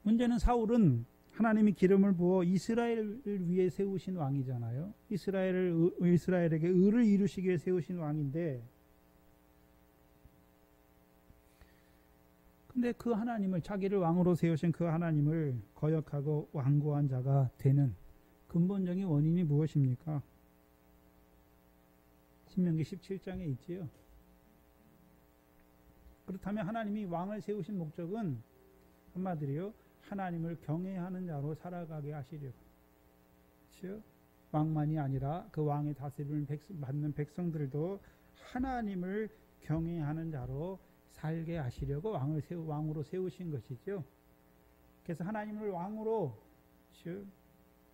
문제는 사울은 하나님이 기름을 부어 이스라엘을 위해 세우신 왕이잖아요. 이스라엘에게 의를 이루시기 위해 세우신 왕인데, 근데 그 하나님을, 자기를 왕으로 세우신 그 하나님을 거역하고 완고한 자가 되는 근본적인 원인이 무엇입니까? 신명기 17장에 있지요. 그렇다면 하나님이 왕을 세우신 목적은 한마디로요, 하나님을 경외하는 자로 살아가게 하시려고. 그렇죠? 왕만이 아니라 그 왕의 다스림을 받는 백성들도 하나님을 경외하는 자로 살게 하시려고 왕으로 세우신 것이죠. 그래서 하나님을 왕으로,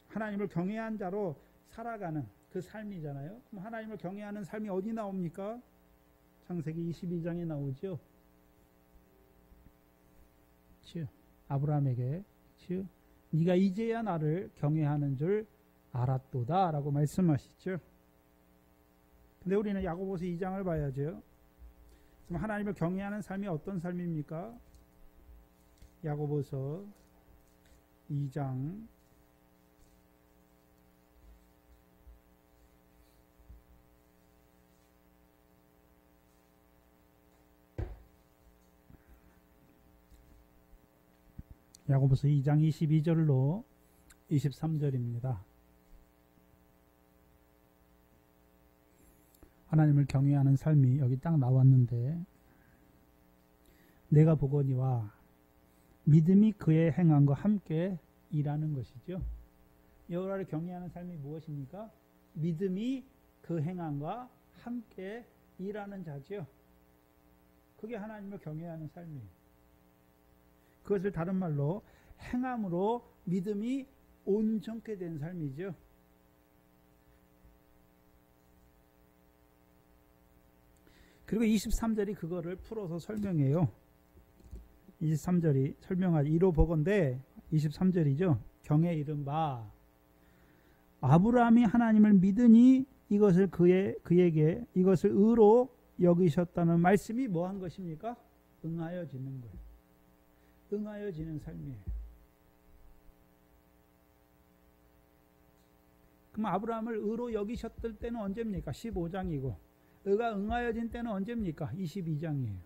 하나님을 경외한 자로 살아가는 그 삶이잖아요. 그럼 하나님을 경외하는 삶이 어디 나옵니까? 창세기 22장에 나오죠. 아브라함에게 네가 이제야 나를 경외하는 줄 알았도다 라고 말씀하시죠. 근데 우리는 야고보서 2장을 봐야죠. 그럼 하나님을 경외하는 삶이 어떤 삶입니까? 야고보서 2장 22절로 23절입니다. 하나님을 경외하는 삶이 여기 딱 나왔는데, 내가 보거니와 믿음이 그의 행함과 함께 일하는 것이죠. 여호와를 경외하는 삶이 무엇입니까? 믿음이 그 행함과 함께 일하는 자죠. 그게 하나님을 경외하는 삶이에요. 그것을 다른 말로 행함으로 믿음이 온전케 된 삶이죠. 그리고 23절이 그거를 풀어서 설명해요. 23절이 설명하지. 이로 보건대 23절이죠. 경에 이른 바 아브라함이 하나님을 믿으니 이것을 그에게 이것을 의로 여기셨다는 말씀이 뭐 한 것입니까? 응하여지는 거예요. 응하여지는 삶이에요. 그럼 아브라함을 의로 여기셨을 때는 언제입니까? 15장이고 의가 응하여진 때는 언제입니까? 22장이에요.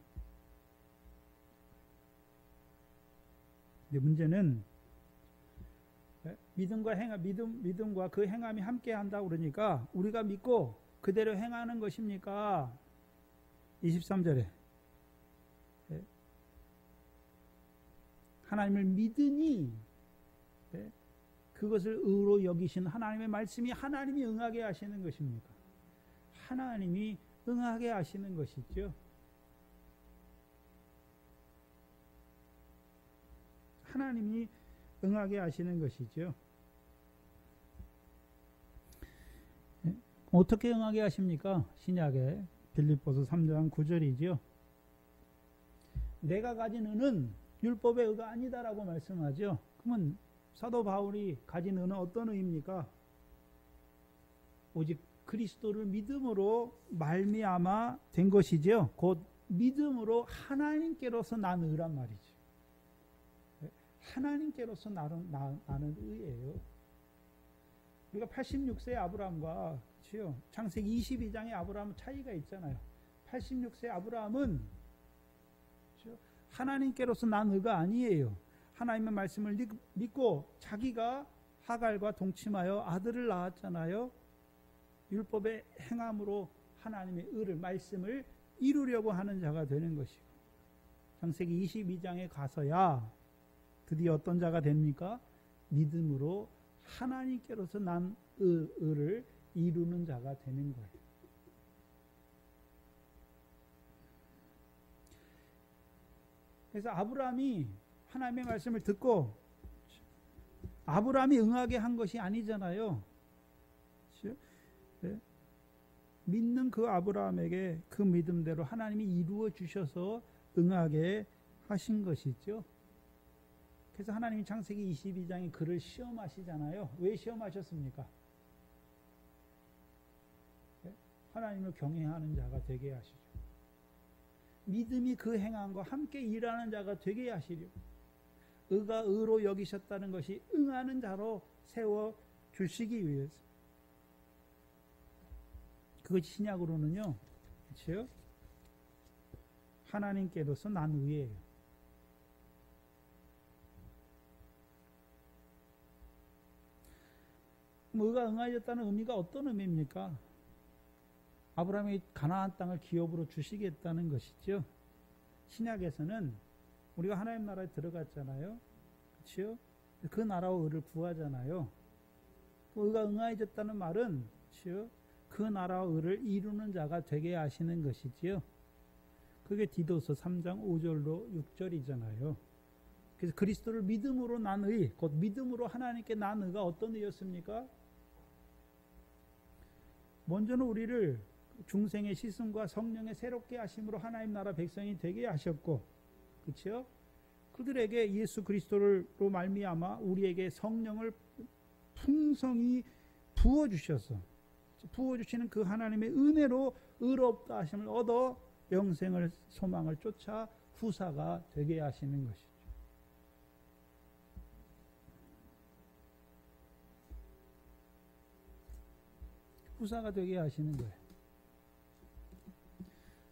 근데 문제는 믿음과 그 행함이 함께 한다고 그러니까 우리가 믿고 그대로 행하는 것입니까? 23절에 하나님을 믿으니 그것을 의로 여기신 하나님의 말씀이 하나님이 응하게 하시는 것입니까? 하나님이 응하게 하시는 것이죠. 하나님이 응하게 하시는 것이죠. 어떻게 응하게 하십니까? 신약에 빌립보서 3장 9절이죠. 내가 가진 의는 율법의 의가 아니다라고 말씀하죠. 그러면 사도 바울이 가진 의는 어떤 의입니까? 오직 그리스도를 믿음으로 말미암아 된 것이죠. 곧 믿음으로 하나님께로서 난 의란 말이죠. 하나님께로서 나는 의예요. 우리가 86세의 아브라함과 그렇죠? 창세기 22장의 아브라함은 차이가 있잖아요. 86세 아브라함은 그렇죠? 하나님께로서 난 의가 아니에요. 하나님의 말씀을 믿고 자기가 하갈과 동침하여 아들을 낳았잖아요. 율법의 행함으로 하나님의 의를, 말씀을 이루려고 하는 자가 되는 것이고, 창세기 22장에 가서야 드디어 어떤 자가 됩니까? 믿음으로 하나님께로서 난 의를 이루는 자가 되는 거예요. 그래서 아브라함이 하나님의 말씀을 듣고 아브라함이 응하게 한 것이 아니잖아요. 네? 믿는 그 아브라함에게 그 믿음대로 하나님이 이루어 주셔서 응하게 하신 것이죠. 그래서 하나님이 창세기 22장에 그를 시험하시잖아요. 왜 시험하셨습니까? 네? 하나님을 경외하는 자가 되게 하시죠. 믿음이 그 행함과 함께 일하는 자가 되게 하시려. 의가 의로 여기셨다는 것이 응하는 자로 세워 주시기 위해서. 그것이 신약으로는요, 그렇죠? 하나님께로서 난 의예요. 의가 응하였다는 의미가 어떤 의미입니까? 아브라함이 가나안 땅을 기업으로 주시겠다는 것이죠. 신약에서는 우리가 하나님 나라에 들어갔잖아요. 그렇죠? 그 나라와 의를 구하잖아요. 의가 응하여졌다는 말은 그렇죠? 그 나라와 의를 이루는 자가 되게 하시는 것이지요. 그게 디도서 3장 5절로 6절이잖아요. 그래서 그리스도를 믿음으로 난 의, 곧 믿음으로 하나님께 난 의가 어떤 의였습니까? 먼저는 우리를 중생의 시승과 성령의 새롭게 하심으로 하나님 나라 백성이 되게 하셨고, 그렇죠? 그들에게 예수 그리스도로 말미암아 우리에게 성령을 풍성히 부어주셔서 부어주시는 그 하나님의 은혜로 의롭다 하심을 얻어 영생을 소망을 쫓아 후사가 되게 하시는 것이죠. 후사가 되게 하시는 거예요.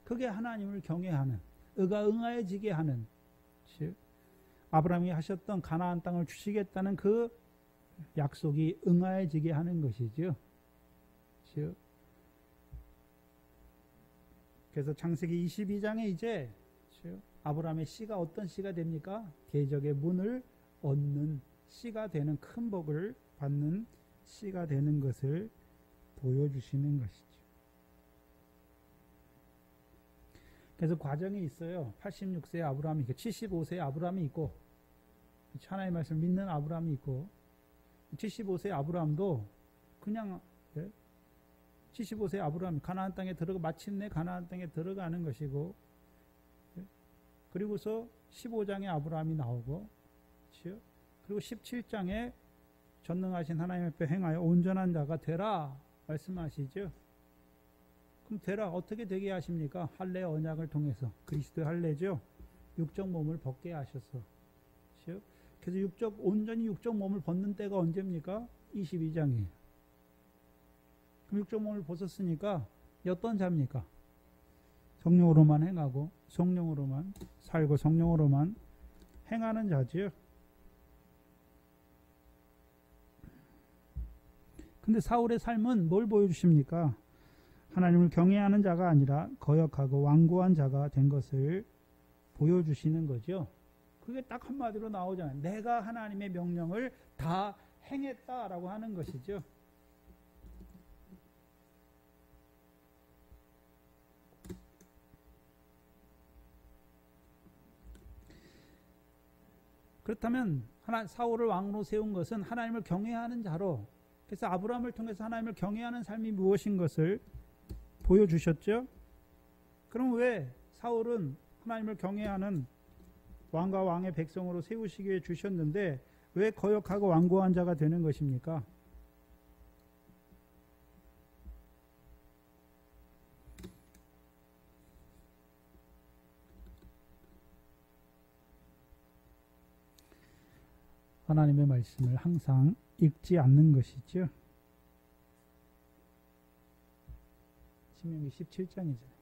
그게 하나님을 경외하는, 의가 응하여지게 하는, 즉 아브라함이 하셨던 가나안 땅을 주시겠다는 그 약속이 응하여지게 하는 것이죠. 즉 그래서 창세기 22장에 이제 아브라함의 씨가 어떤 씨가 됩니까? 대적의 문을 얻는 씨가 되는, 큰 복을 받는 씨가 되는 것을 보여주시는 것이죠. 그래서 과정이 있어요. 86세의 아브라함이 있고 75세의 아브라함이 있고 하나님의 말씀을 믿는 아브라함이 있고 75세의 아브라함도 그냥 75세의 아브라함이 가나안 땅에 들어가 마침내 가나안 땅에 들어가는 것이고, 그리고서 15장에 아브라함이 나오고, 그리고 17장에 전능하신 하나님 앞에 행하여 온전한 자가 되라 말씀하시죠. 그럼 되라, 어떻게 되게 하십니까? 할례 언약을 통해서, 그리스도의 할례죠. 육적 몸을 벗게 하셔서. 그래서 온전히 육적 몸을 벗는 때가 언제입니까? 22장이에요. 그럼 육적 몸을 벗었으니까 어떤 자입니까? 성령으로만 행하고 성령으로만 살고 성령으로만 행하는 자지요. 근데 사울의 삶은 뭘 보여주십니까? 하나님을 경외하는 자가 아니라 거역하고 완고한 자가 된 것을 보여주시는 거죠. 그게 딱 한마디로 나오잖아요. 내가 하나님의 명령을 다 행했다라고 하는 것이죠. 그렇다면 사울을 왕으로 세운 것은 하나님을 경외하는 자로, 그래서 아브라함을 통해서 하나님을 경외하는 삶이 무엇인 것을 보여주셨죠. 그럼 왜 사울은 하나님을 경외하는 왕과 왕의 백성으로 세우시기 위해 주셨는데 왜 거역하고 완고한 자가 되는 것입니까? 하나님의 말씀을 항상 읽지 않는 것이죠. 신명기 17장이잖아요.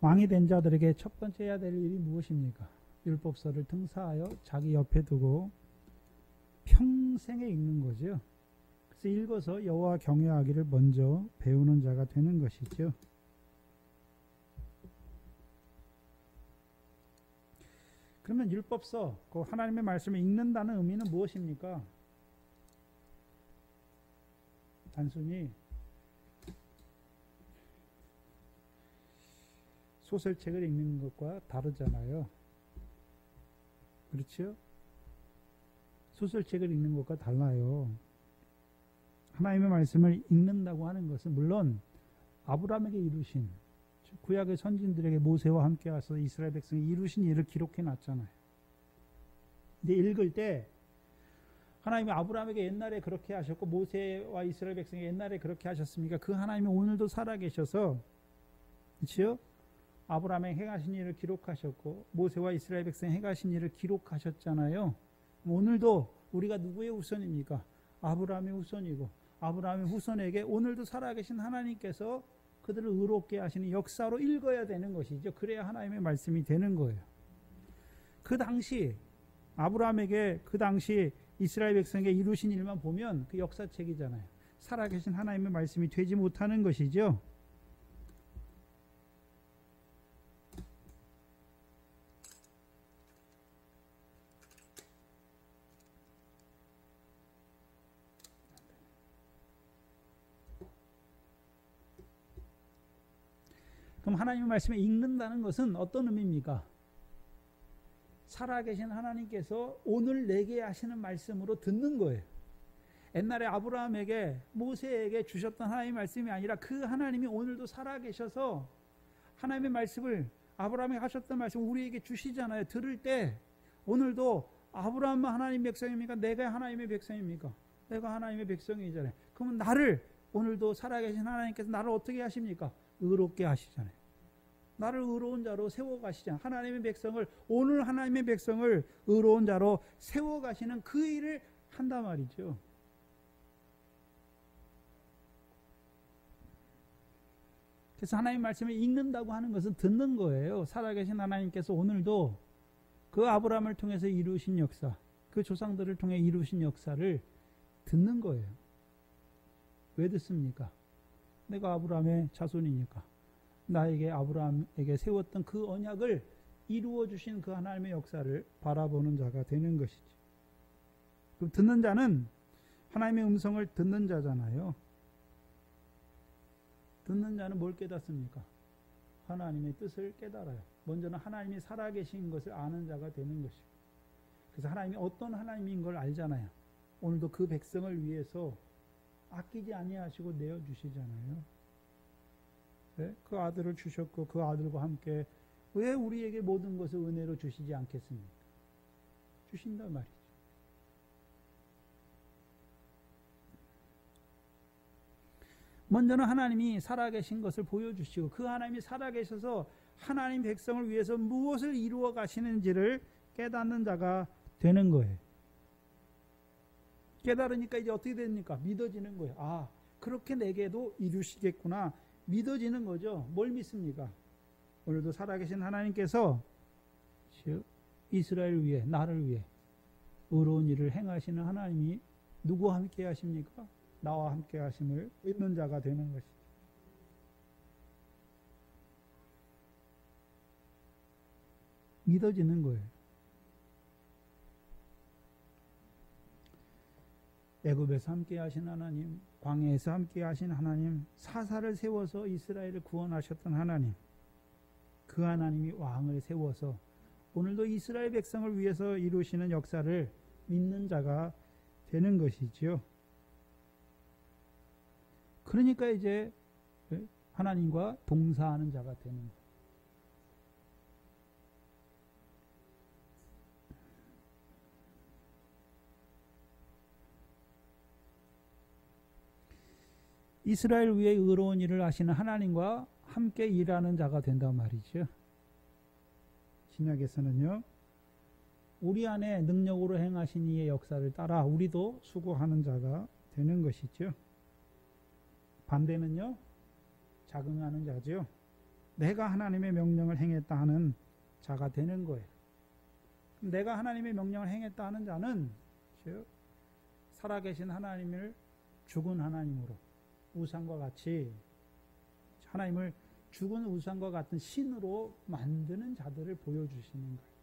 왕이 된 자들에게 첫 번째 해야 될 일이 무엇입니까? 율법서를 등사하여 자기 옆에 두고 평생에 읽는 거죠. 그래서 읽어서 여호와 경외하기를 먼저 배우는 자가 되는 것이죠. 그러면 율법서, 그 하나님의 말씀을 읽는다는 의미는 무엇입니까? 단순히 소설책을 읽는 것과 다르잖아요. 그렇죠? 소설책을 읽는 것과 달라요. 하나님의 말씀을 읽는다고 하는 것은 물론 아브라함에게 이루신, 구약의 선진들에게 모세와 함께 와서 이스라엘 백성이 이루신 일을 기록해 놨잖아요. 근데 읽을 때 하나님이 아브라함에게 옛날에 그렇게 하셨고 모세와 이스라엘 백성이 옛날에 그렇게 하셨습니까? 그 하나님이 오늘도 살아계셔서, 그렇죠? 아브라함의 행하신 일을 기록하셨고 모세와 이스라엘 백성이 행하신 일을 기록하셨잖아요. 오늘도 우리가 누구의 후손입니까? 아브라함의 후손이고 아브라함의 후손에게 오늘도 살아계신 하나님께서 그들을 의롭게 하시는 역사로 읽어야 되는 것이죠. 그래야 하나님의 말씀이 되는 거예요. 그 당시 아브라함에게, 그 당시 이스라엘 백성에게 이루신 일만 보면 그 역사책이잖아요. 살아계신 하나님의 말씀이 되지 못하는 것이죠. 그럼 하나님의 말씀을 읽는다는 것은 어떤 의미입니까? 살아계신 하나님께서 오늘 내게 하시는 말씀으로 듣는 거예요. 옛날에 아브라함에게, 모세에게 주셨던 하나님의 말씀이 아니라 그 하나님이 오늘도 살아계셔서 하나님의 말씀을, 아브라함에게 하셨던 말씀을 우리에게 주시잖아요. 들을 때 오늘도 아브라함은 하나님의 백성입니까? 내가 하나님의 백성입니까? 내가 하나님의 백성이잖아요. 그러면 나를, 오늘도 살아계신 하나님께서 나를 어떻게 하십니까? 의롭게 하시잖아요. 나를 의로운 자로 세워가시잖아요. 하나님의 백성을, 오늘 하나님의 백성을 의로운 자로 세워가시는 그 일을 한단 말이죠. 그래서 하나님의 말씀을 읽는다고 하는 것은 듣는 거예요. 살아계신 하나님께서 오늘도 그 아브라함을 통해서 이루신 역사, 그 조상들을 통해 이루신 역사를 듣는 거예요. 왜 듣습니까? 내가 아브라함의 자손이니까. 나에게, 아브라함에게 세웠던 그 언약을 이루어 주신 그 하나님의 역사를 바라보는 자가 되는 것이지. 그럼 듣는 자는 하나님의 음성을 듣는 자잖아요. 듣는 자는 뭘 깨닫습니까? 하나님의 뜻을 깨달아요. 먼저는 하나님이 살아계신 것을 아는 자가 되는 것이고, 그래서 하나님이 어떤 하나님인 걸 알잖아요. 오늘도 그 백성을 위해서 아끼지 아니하시고 내어주시잖아요. 네? 그 아들을 주셨고 그 아들과 함께 왜 우리에게 모든 것을 은혜로 주시지 않겠습니까? 주신단 말이죠. 먼저는 하나님이 살아계신 것을 보여주시고 그 하나님이 살아계셔서 하나님 백성을 위해서 무엇을 이루어 가시는지를 깨닫는 자가 되는 거예요. 깨달으니까 이제 어떻게 됩니까? 믿어지는 거예요. 아, 그렇게 내게도 이루시겠구나. 믿어지는 거죠. 뭘 믿습니까? 오늘도 살아계신 하나님께서 이스라엘 위해, 나를 위해 의로운 일을 행하시는 하나님이 누구와 함께 하십니까? 나와 함께 하심을 믿는 자가 되는 것이죠. 믿어지는 거예요. 애굽에서 함께 하신 하나님, 광야에서 함께 하신 하나님, 사사를 세워서 이스라엘을 구원하셨던 하나님, 그 하나님이 왕을 세워서 오늘도 이스라엘 백성을 위해서 이루시는 역사를 믿는 자가 되는 것이지요. 그러니까 이제 하나님과 동사하는 자가 되는 거예요. 이스라엘 위에 의로운 일을 하시는 하나님과 함께 일하는 자가 된단 말이죠. 신약에서는요, 우리 안에 능력으로 행하신 이의 역사를 따라 우리도 수고하는 자가 되는 것이죠. 반대는요, 자긍하는 자죠. 내가 하나님의 명령을 행했다 하는 자가 되는 거예요. 내가 하나님의 명령을 행했다 하는 자는 즉 살아계신 하나님을 죽은 하나님으로, 우상과 같이 하나님을 죽은 우상과 같은 신으로 만드는 자들을 보여주시는 거예요.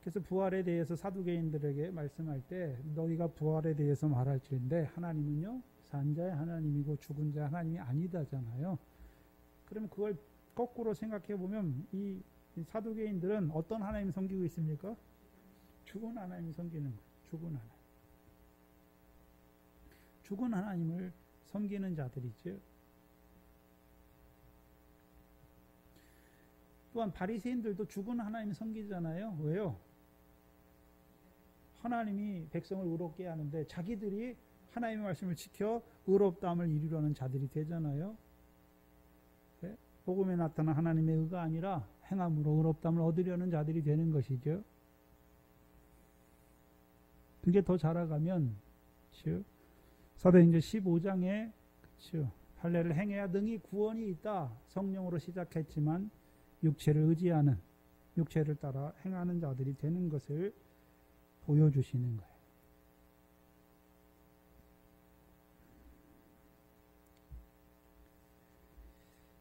그래서 부활에 대해서 사두개인들에게 말씀할 때 너희가 부활에 대해서 말할지인데 하나님은요 산자의 하나님이고 죽은 자의 하나님이 아니다잖아요. 그러면 그걸 거꾸로 생각해 보면 이 사두개인들은 어떤 하나님 섬기고 있습니까? 죽은 하나님 섬기는 거예요. 죽은 하나님. 죽은 하나님을 섬기는 자들이죠. 또한 바리새인들도 죽은 하나님 섬기잖아요. 왜요? 하나님이 백성을 의롭게 하는데 자기들이 하나님의 말씀을 지켜 의롭다함을 이루려는 자들이 되잖아요. 네? 복음에 나타난 하나님의 의가 아니라 행함으로 의롭다함을 얻으려는 자들이 되는 것이죠. 그게 더 자라가면 사도행전 15장에 할례를 행해야 능히 구원이 있다. 성령으로 시작했지만 육체를 의지하는 육체를 따라 행하는 자들이 되는 것을 보여주시는 거예요.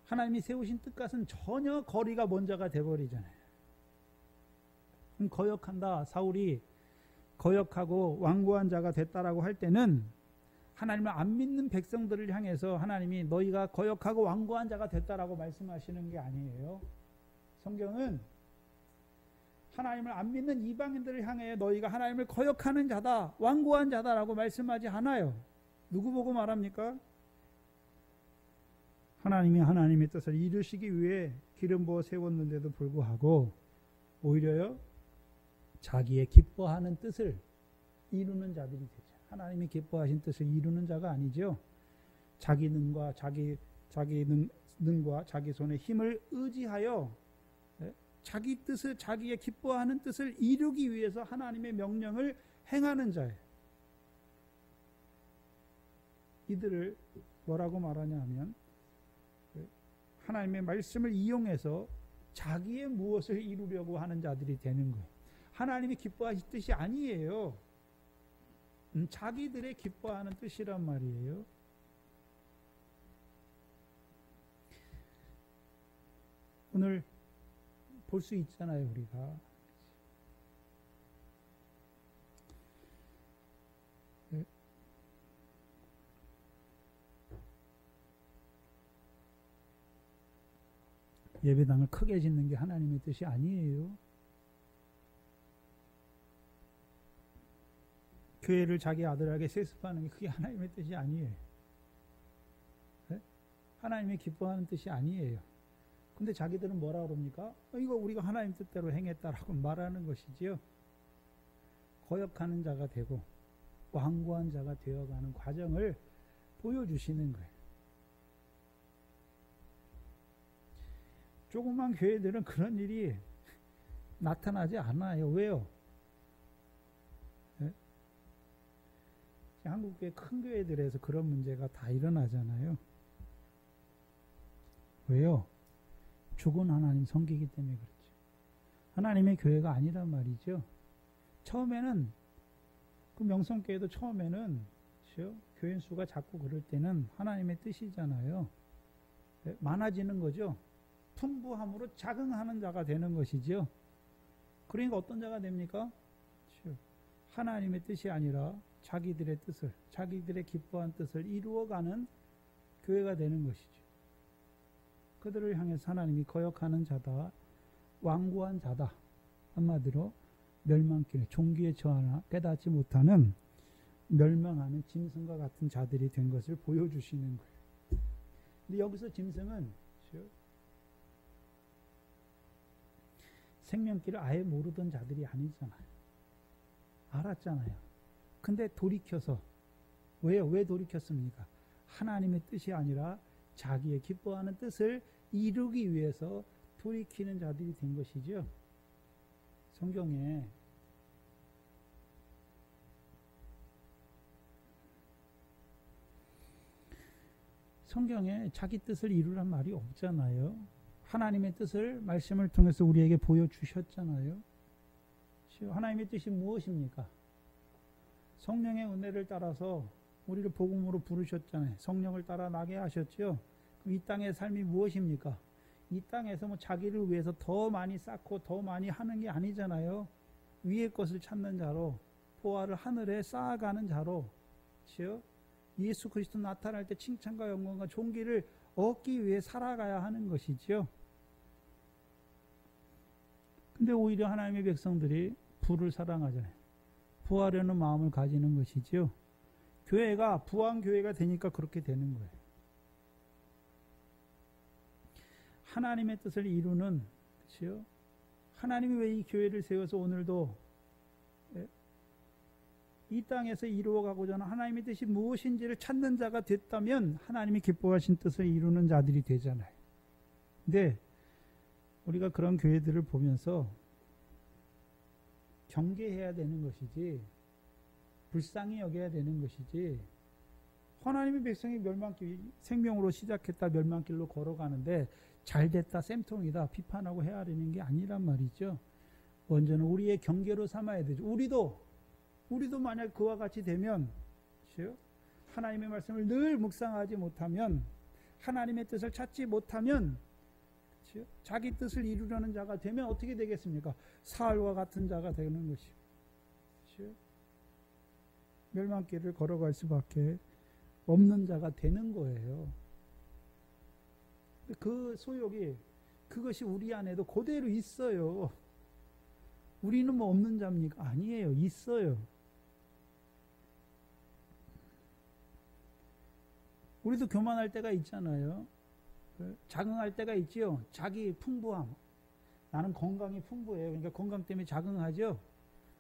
하나님이 세우신 뜻과는 전혀 거리가 먼 자가 되어버리잖아요. 거역한다. 사울이 거역하고 완고한 자가 됐다라고 할 때는 하나님을 안 믿는 백성들을 향해서 하나님이 너희가 거역하고 완고한 자가 됐다라고 말씀하시는 게 아니에요. 성경은 하나님을 안 믿는 이방인들을 향해 너희가 하나님을 거역하는 자다, 완고한 자다라고 말씀하지 않아요. 누구 보고 말합니까? 하나님이 하나님의 뜻을 이루시기 위해 기름 부어 세웠는데도 불구하고 오히려요 자기의 기뻐하는 뜻을 이루는 자들이 되죠. 하나님이 기뻐하신 뜻을 이루는 자가 아니죠. 자기 능과 자기 능과 자기 손의 힘을 의지하여 자기 뜻을 자기의 기뻐하는 뜻을 이루기 위해서 하나님의 명령을 행하는 자예요. 이들을 뭐라고 말하냐 하면 하나님의 말씀을 이용해서 자기의 무엇을 이루려고 하는 자들이 되는 거예요. 하나님이 기뻐하실 뜻이 아니에요. 자기들의 기뻐하는 뜻이란 말이에요. 오늘 볼 수 있잖아요, 우리가. 예배당을 크게 짓는 게 하나님의 뜻이 아니에요. 교회를 자기 아들에게 세습하는 게 그게 하나님의 뜻이 아니에요. 네? 하나님이 기뻐하는 뜻이 아니에요. 근데 자기들은 뭐라 그럽니까? 이거 우리가 하나님 뜻대로 행했다라고 말하는 것이지요. 거역하는 자가 되고 완고한 자가 되어가는 과정을 보여주시는 거예요. 조그만 교회들은 그런 일이 나타나지 않아요. 왜요? 네? 한국교회 큰 교회들에서 그런 문제가 다 일어나잖아요. 왜요? 죽은 하나님 섬기기 때문에 그렇죠. 하나님의 교회가 아니란 말이죠. 처음에는 그 명성교회도 처음에는 그렇죠? 교인 수가 작고 그럴 때는 하나님의 뜻이잖아요. 네? 많아지는 거죠. 풍부함으로 자긍하는 자가 되는 것이죠. 그러니까 어떤 자가 됩니까? 그렇죠? 하나님의 뜻이 아니라 자기들의 뜻을, 자기들의 기뻐한 뜻을 이루어가는 교회가 되는 것이죠. 그들을 향해서 하나님이 거역하는 자다, 완고한 자다. 한마디로 멸망길에 종기에 처하나 깨닫지 못하는 멸망하는 짐승과 같은 자들이 된 것을 보여주시는 거예요. 근데 여기서 짐승은 생명길을 아예 모르던 자들이 아니잖아요. 알았잖아요. 근데 돌이켜서 왜요? 왜 돌이켰습니까? 하나님의 뜻이 아니라 자기의 기뻐하는 뜻을 이루기 위해서 돌이키는 자들이 된 것이죠. 성경에 자기 뜻을 이루란 말이 없잖아요. 하나님의 뜻을 말씀을 통해서 우리에게 보여주셨잖아요. 하나님의 뜻이 무엇입니까? 성령의 은혜를 따라서 우리를 복음으로 부르셨잖아요. 성령을 따라 나게 하셨죠. 이 땅의 삶이 무엇입니까? 이 땅에서 자기를 위해서 더 많이 쌓고 더 많이 하는 게 아니잖아요. 위의 것을 찾는 자로, 보화를 하늘에 쌓아가는 자로, 그렇죠? 예수 그리스도 나타날 때 칭찬과 영광과 존귀를 얻기 위해 살아가야 하는 것이죠. 근데 오히려 하나님의 백성들이 부를 사랑하잖아요. 부하려는 마음을 가지는 것이죠. 교회가 부한 교회가 되니까 그렇게 되는 거예요. 하나님의 뜻을 이루는, 그렇죠? 하나님이 왜 이 교회를 세워서 오늘도 이 땅에서 이루어가고자 하는 하나님의 뜻이 무엇인지를 찾는 자가 됐다면 하나님이 기뻐하신 뜻을 이루는 자들이 되잖아요. 근데 우리가 그런 교회들을 보면서 경계해야 되는 것이지, 불쌍히 여겨야 되는 것이지, 하나님의 백성이 멸망길, 생명으로 시작했다 멸망길로 걸어가는데 잘됐다 쌤통이다 비판하고 헤아리는 게 아니란 말이죠. 먼저는 우리의 경계로 삼아야 되죠. 우리도 만약 그와 같이 되면, 그렇죠? 하나님의 말씀을 늘 묵상하지 못하면, 하나님의 뜻을 찾지 못하면, 그렇죠? 자기 뜻을 이루려는 자가 되면 어떻게 되겠습니까? 사울과 같은 자가 되는 것이죠. 그렇죠? 멸망길을 걸어갈 수밖에 없는 자가 되는 거예요. 그 소욕이, 그것이 우리 안에도 그대로 있어요. 우리는 뭐 없는 자입니까? 아니에요. 있어요. 우리도 교만할 때가 있잖아요. 자긍할 때가 있죠. 자기 풍부함. 나는 건강이 풍부해요. 그러니까 건강 때문에 자긍하죠.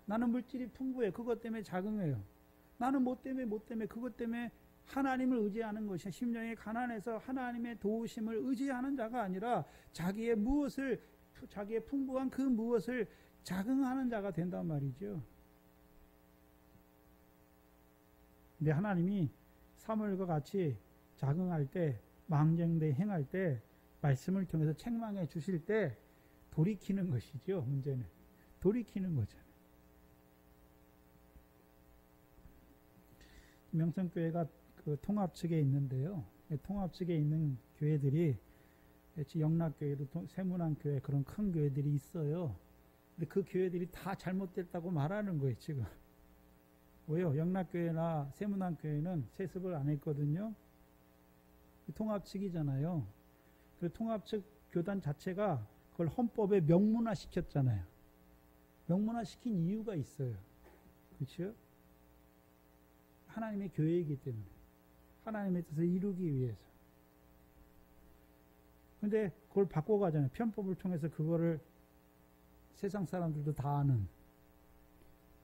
나는 물질이 풍부해. 그것 때문에 자긍해요. 나는 뭐 때문에 그것 때문에 하나님을 의지하는 것이, 심령이 가난해서 하나님의 도우심을 의지하는 자가 아니라 자기의 풍부한 그 무엇을 자긍하는 자가 된단 말이죠. 근데 하나님이 사무엘과 같이 자긍할 때, 망정되이 행할 때, 말씀을 통해서 책망해 주실 때 돌이키는 것이죠. 문제는 돌이키는 거잖아요. 명성교회가 그 통합 측에 있는데요. 통합 측에 있는 교회들이 영락교회도 세문안교회 그런 큰 교회들이 있어요. 근데 그 교회들이 다 잘못됐다고 말하는 거예요, 지금. 왜요? 영락교회나 세문안교회는 세습을 안 했거든요. 통합 측이잖아요. 그 통합 측 교단 자체가 그걸 헌법에 명문화 시켰잖아요. 명문화 시킨 이유가 있어요. 그렇죠? 하나님의 교회이기 때문에. 하나님의 뜻을 이루기 위해서. 근데 그걸 바꿔가잖아요. 편법을 통해서 그거를 세상 사람들도 다 아는.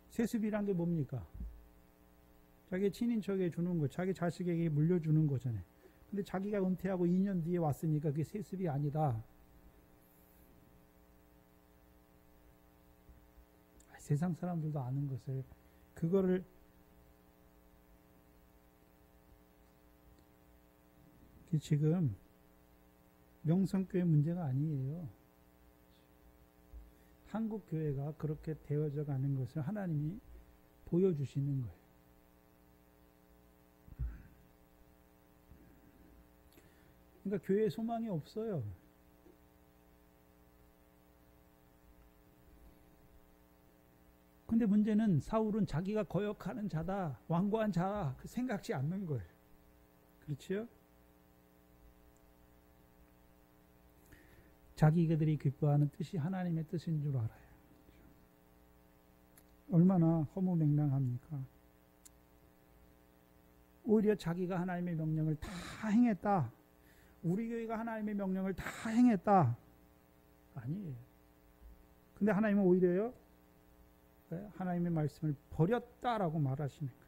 세습이란 게 뭡니까? 자기 친인척에게 주는 거, 자기 자식에게 물려주는 거잖아요. 근데 자기가 은퇴하고 2년 뒤에 왔으니까 그게 세습이 아니다. 세상 사람들도 아는 것을, 그거를 지금 명성교회 문제가 아니에요. 한국 교회가 그렇게 되어져 가는 것을 하나님이 보여주시는 거예요. 그러니까 교회에 소망이 없어요. 근데 문제는 사울은 자기가 거역하는 자다, 완고한 자다, 그 생각지 않는 거예요. 그렇죠? 자기들이 기뻐하는 뜻이 하나님의 뜻인 줄 알아요. 얼마나 허무맹랑합니까? 오히려 자기가 하나님의 명령을 다 행했다. 우리 교회가 하나님의 명령을 다 행했다. 아니에요. 근데 하나님은 오히려요, 하나님의 말씀을 버렸다라고 말하시는 거예요.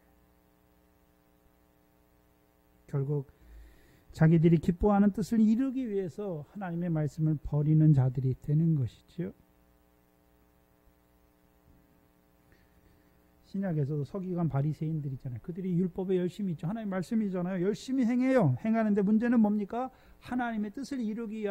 결국 자기들이 기뻐하는 뜻을 이루기 위해서 하나님의 말씀을 버리는 자들이 되는 것이죠. 신약에서도 서기관 바리새인들 있잖아요. 그들이 율법에 열심히 있죠. 하나님의 말씀이잖아요. 열심히 행해요. 행하는데 문제는 뭡니까? 하나님의 뜻을 이루기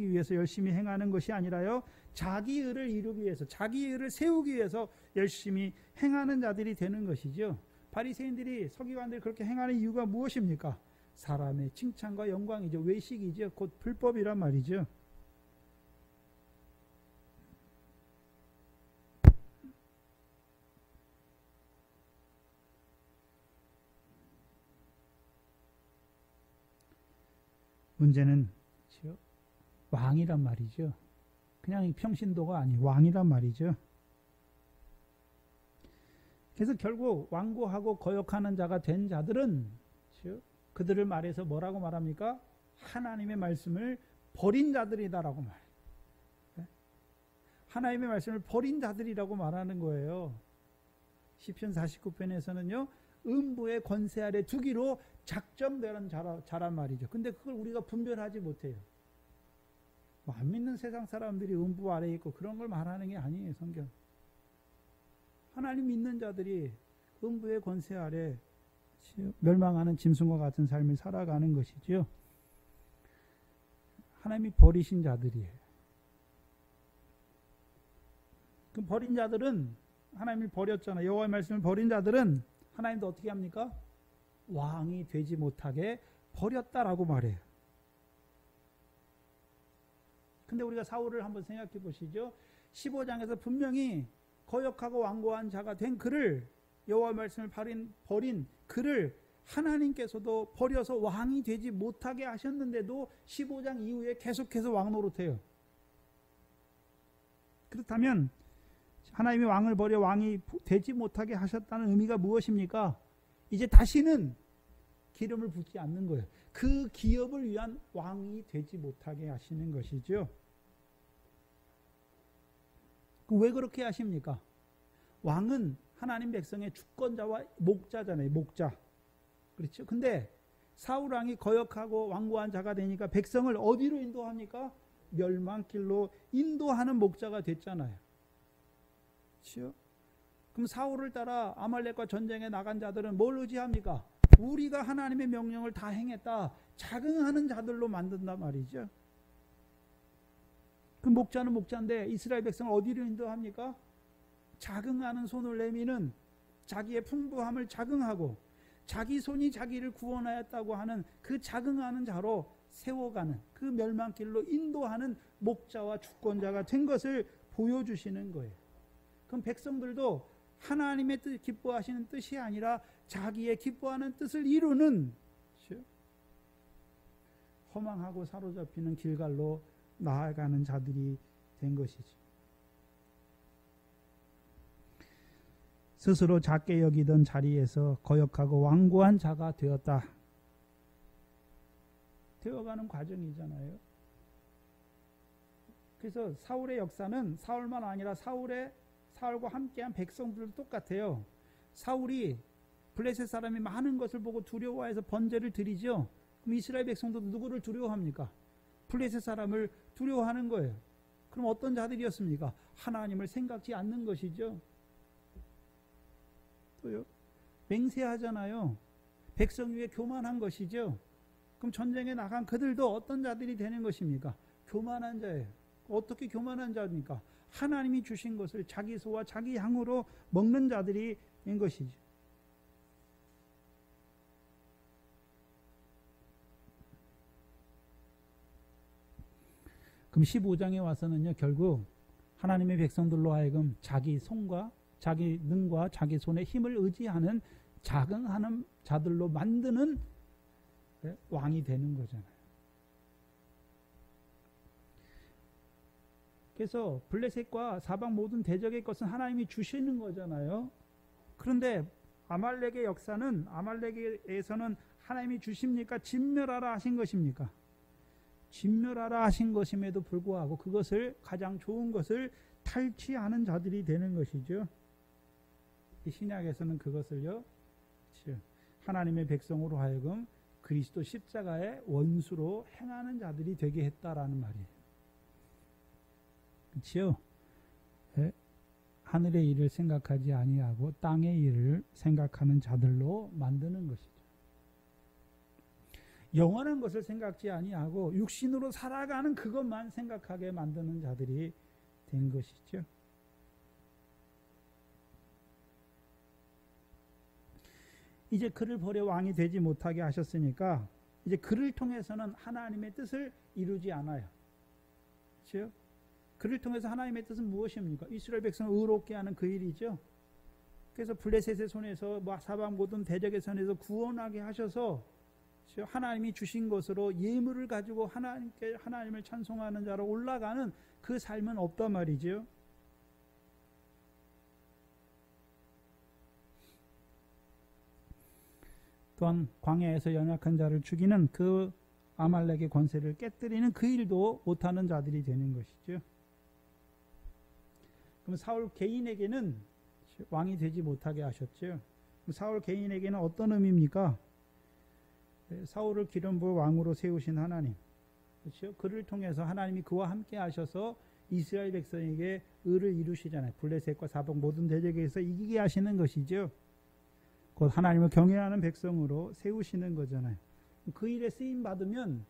위해서 열심히 행하는 것이 아니라요, 자기 의를 이루기 위해서, 자기 의를 세우기 위해서 열심히 행하는 자들이 되는 것이죠. 바리새인들이, 서기관들이 그렇게 행하는 이유가 무엇입니까? 사람의 칭찬과 영광이죠. 외식이죠. 곧 불법이란 말이죠. 문제는 그렇죠? 왕이란 말이죠. 그냥 평신도가 아니 왕이란 말이죠. 그래서 결국 완고하고 거역하는 자가 된 자들은 그렇죠? 그들을 말해서 뭐라고 말합니까? 하나님의 말씀을 버린 자들이다라고 말해요. 하나님의 말씀을 버린 자들이라고 말하는 거예요. 시편 49편에서는요. 음부의 권세 아래 두기로 작정되는 자란 말이죠. 근데 그걸 우리가 분별하지 못해요. 안 믿는 세상 사람들이 음부 아래에 있고 그런 걸 말하는 게 아니에요. 성경. 하나님 믿는 자들이 음부의 권세 아래 멸망하는 짐승과 같은 삶을 살아가는 것이죠. 하나님이 버리신 자들이에요. 그 버린 자들은 하나님이 버렸잖아요. 여호와의 말씀을 버린 자들은 하나님도 어떻게 합니까? 왕이 되지 못하게 버렸다라고 말해요. 근데 우리가 사울을 한번 생각해 보시죠. 15장에서 분명히 거역하고 완고한 자가 된 그를 여호와의 말씀을 버린 그를 하나님께서도 버려서 왕이 되지 못하게 하셨는데도 15장 이후에 계속해서 왕 노릇해요. 그렇다면 하나님이 왕을 버려 왕이 되지 못하게 하셨다는 의미가 무엇입니까? 이제 다시는 기름을 붓지 않는 거예요. 그 기업을 위한 왕이 되지 못하게 하시는 것이죠. 왜 그렇게 하십니까? 왕은 하나님 백성의 주권자와 목자잖아요. 목자. 그렇죠? 근데 사울 왕이 거역하고 완고한 자가 되니까 백성을 어디로 인도합니까? 멸망길로 인도하는 목자가 됐잖아요. 그렇죠? 그럼 사울을 따라 아말렉과 전쟁에 나간 자들은 뭘 의지합니까? 우리가 하나님의 명령을 다 행했다. 자긍하는 자들로 만든단 말이죠. 그 목자는 목자인데 이스라엘 백성을 어디로 인도합니까? 자긍하는 손을 내미는 자기의 풍부함을 자긍하고 자기 손이 자기를 구원하였다고 하는 그 자긍하는 자로 세워가는 그 멸망길로 인도하는 목자와 주권자가 된 것을 보여주시는 거예요. 그럼 백성들도 하나님의 뜻, 기뻐하시는 뜻이 아니라 자기의 기뻐하는 뜻을 이루는 허망하고 사로잡히는 길갈로 나아가는 자들이 된 것이죠. 스스로 작게 여기던 자리에서 거역하고 완고한 자가 되었다. 되어가는 과정이잖아요. 그래서 사울의 역사는 사울만 아니라 사울과 함께한 백성들도 똑같아요. 사울이 블레셋 사람이 많은 것을 보고 두려워해서 번제를 드리죠. 그럼 이스라엘 백성도 누구를 두려워합니까? 블레셋 사람을 두려워하는 거예요. 그럼 어떤 자들이었습니까? 하나님을 생각지 않는 것이죠. 또요, 맹세하잖아요. 백성 위에 교만한 것이죠. 그럼 전쟁에 나간 그들도 어떤 자들이 되는 것입니까? 교만한 자예요. 어떻게 교만한 자입니까? 하나님이 주신 것을 자기 소와 자기 향으로 먹는 자들이 된 것이죠. 그럼 15장에 와서는요, 결국 하나님의 백성들로 하여금 자기 손과 자기 능과 자기 손의 힘을 의지하는 자긍하는 자들로 만드는 왕이 되는 거잖아요. 그래서 블레셋과 사방 모든 대적의 것은 하나님이 주시는 거잖아요. 그런데 아말렉의 역사는, 아말렉에서는 하나님이 주십니까? 진멸하라 하신 것입니까? 진멸하라 하신 것임에도 불구하고 그것을, 가장 좋은 것을 탈취하는 자들이 되는 것이죠. 이 신약에서는 그것을요, 하나님의 백성으로 하여금 그리스도 십자가의 원수로 행하는 자들이 되게 했다라는 말이에요. 그렇죠? 하늘의 일을 생각하지 아니하고 땅의 일을 생각하는 자들로 만드는 것이죠. 영원한 것을 생각지 아니하고 육신으로 살아가는 그것만 생각하게 만드는 자들이 된 것이죠. 이제 그를 버려 왕이 되지 못하게 하셨으니까 이제 그를 통해서는 하나님의 뜻을 이루지 않아요. 그렇죠? 그를 통해서 하나님의 뜻은 무엇입니까? 이스라엘 백성을 의롭게 하는 그 일이죠. 그래서 블레셋의 손에서 사방 모든 대적의 손에서 구원하게 하셔서, 하나님이 주신 것으로 예물을 가지고 하나님을 찬송하는 자로 올라가는 그 삶은 없단 말이죠. 또한 광야에서 연약한 자를 죽이는 그 아말렉의 권세를 깨뜨리는 그 일도 못하는 자들이 되는 것이죠. 그럼 사울 개인에게는 왕이 되지 못하게 하셨죠. 사울 개인에게는 어떤 의미입니까? 사울을 기름 부어 왕으로 세우신 하나님, 그렇죠? 그를 통해서 하나님이 그와 함께 하셔서 이스라엘 백성에게 의를 이루시잖아요. 블레셋과 사복 모든 대적에서 이기게 하시는 것이죠. 곧 하나님을 경외하는 백성으로 세우시는 거잖아요. 그 일에 쓰임 받으면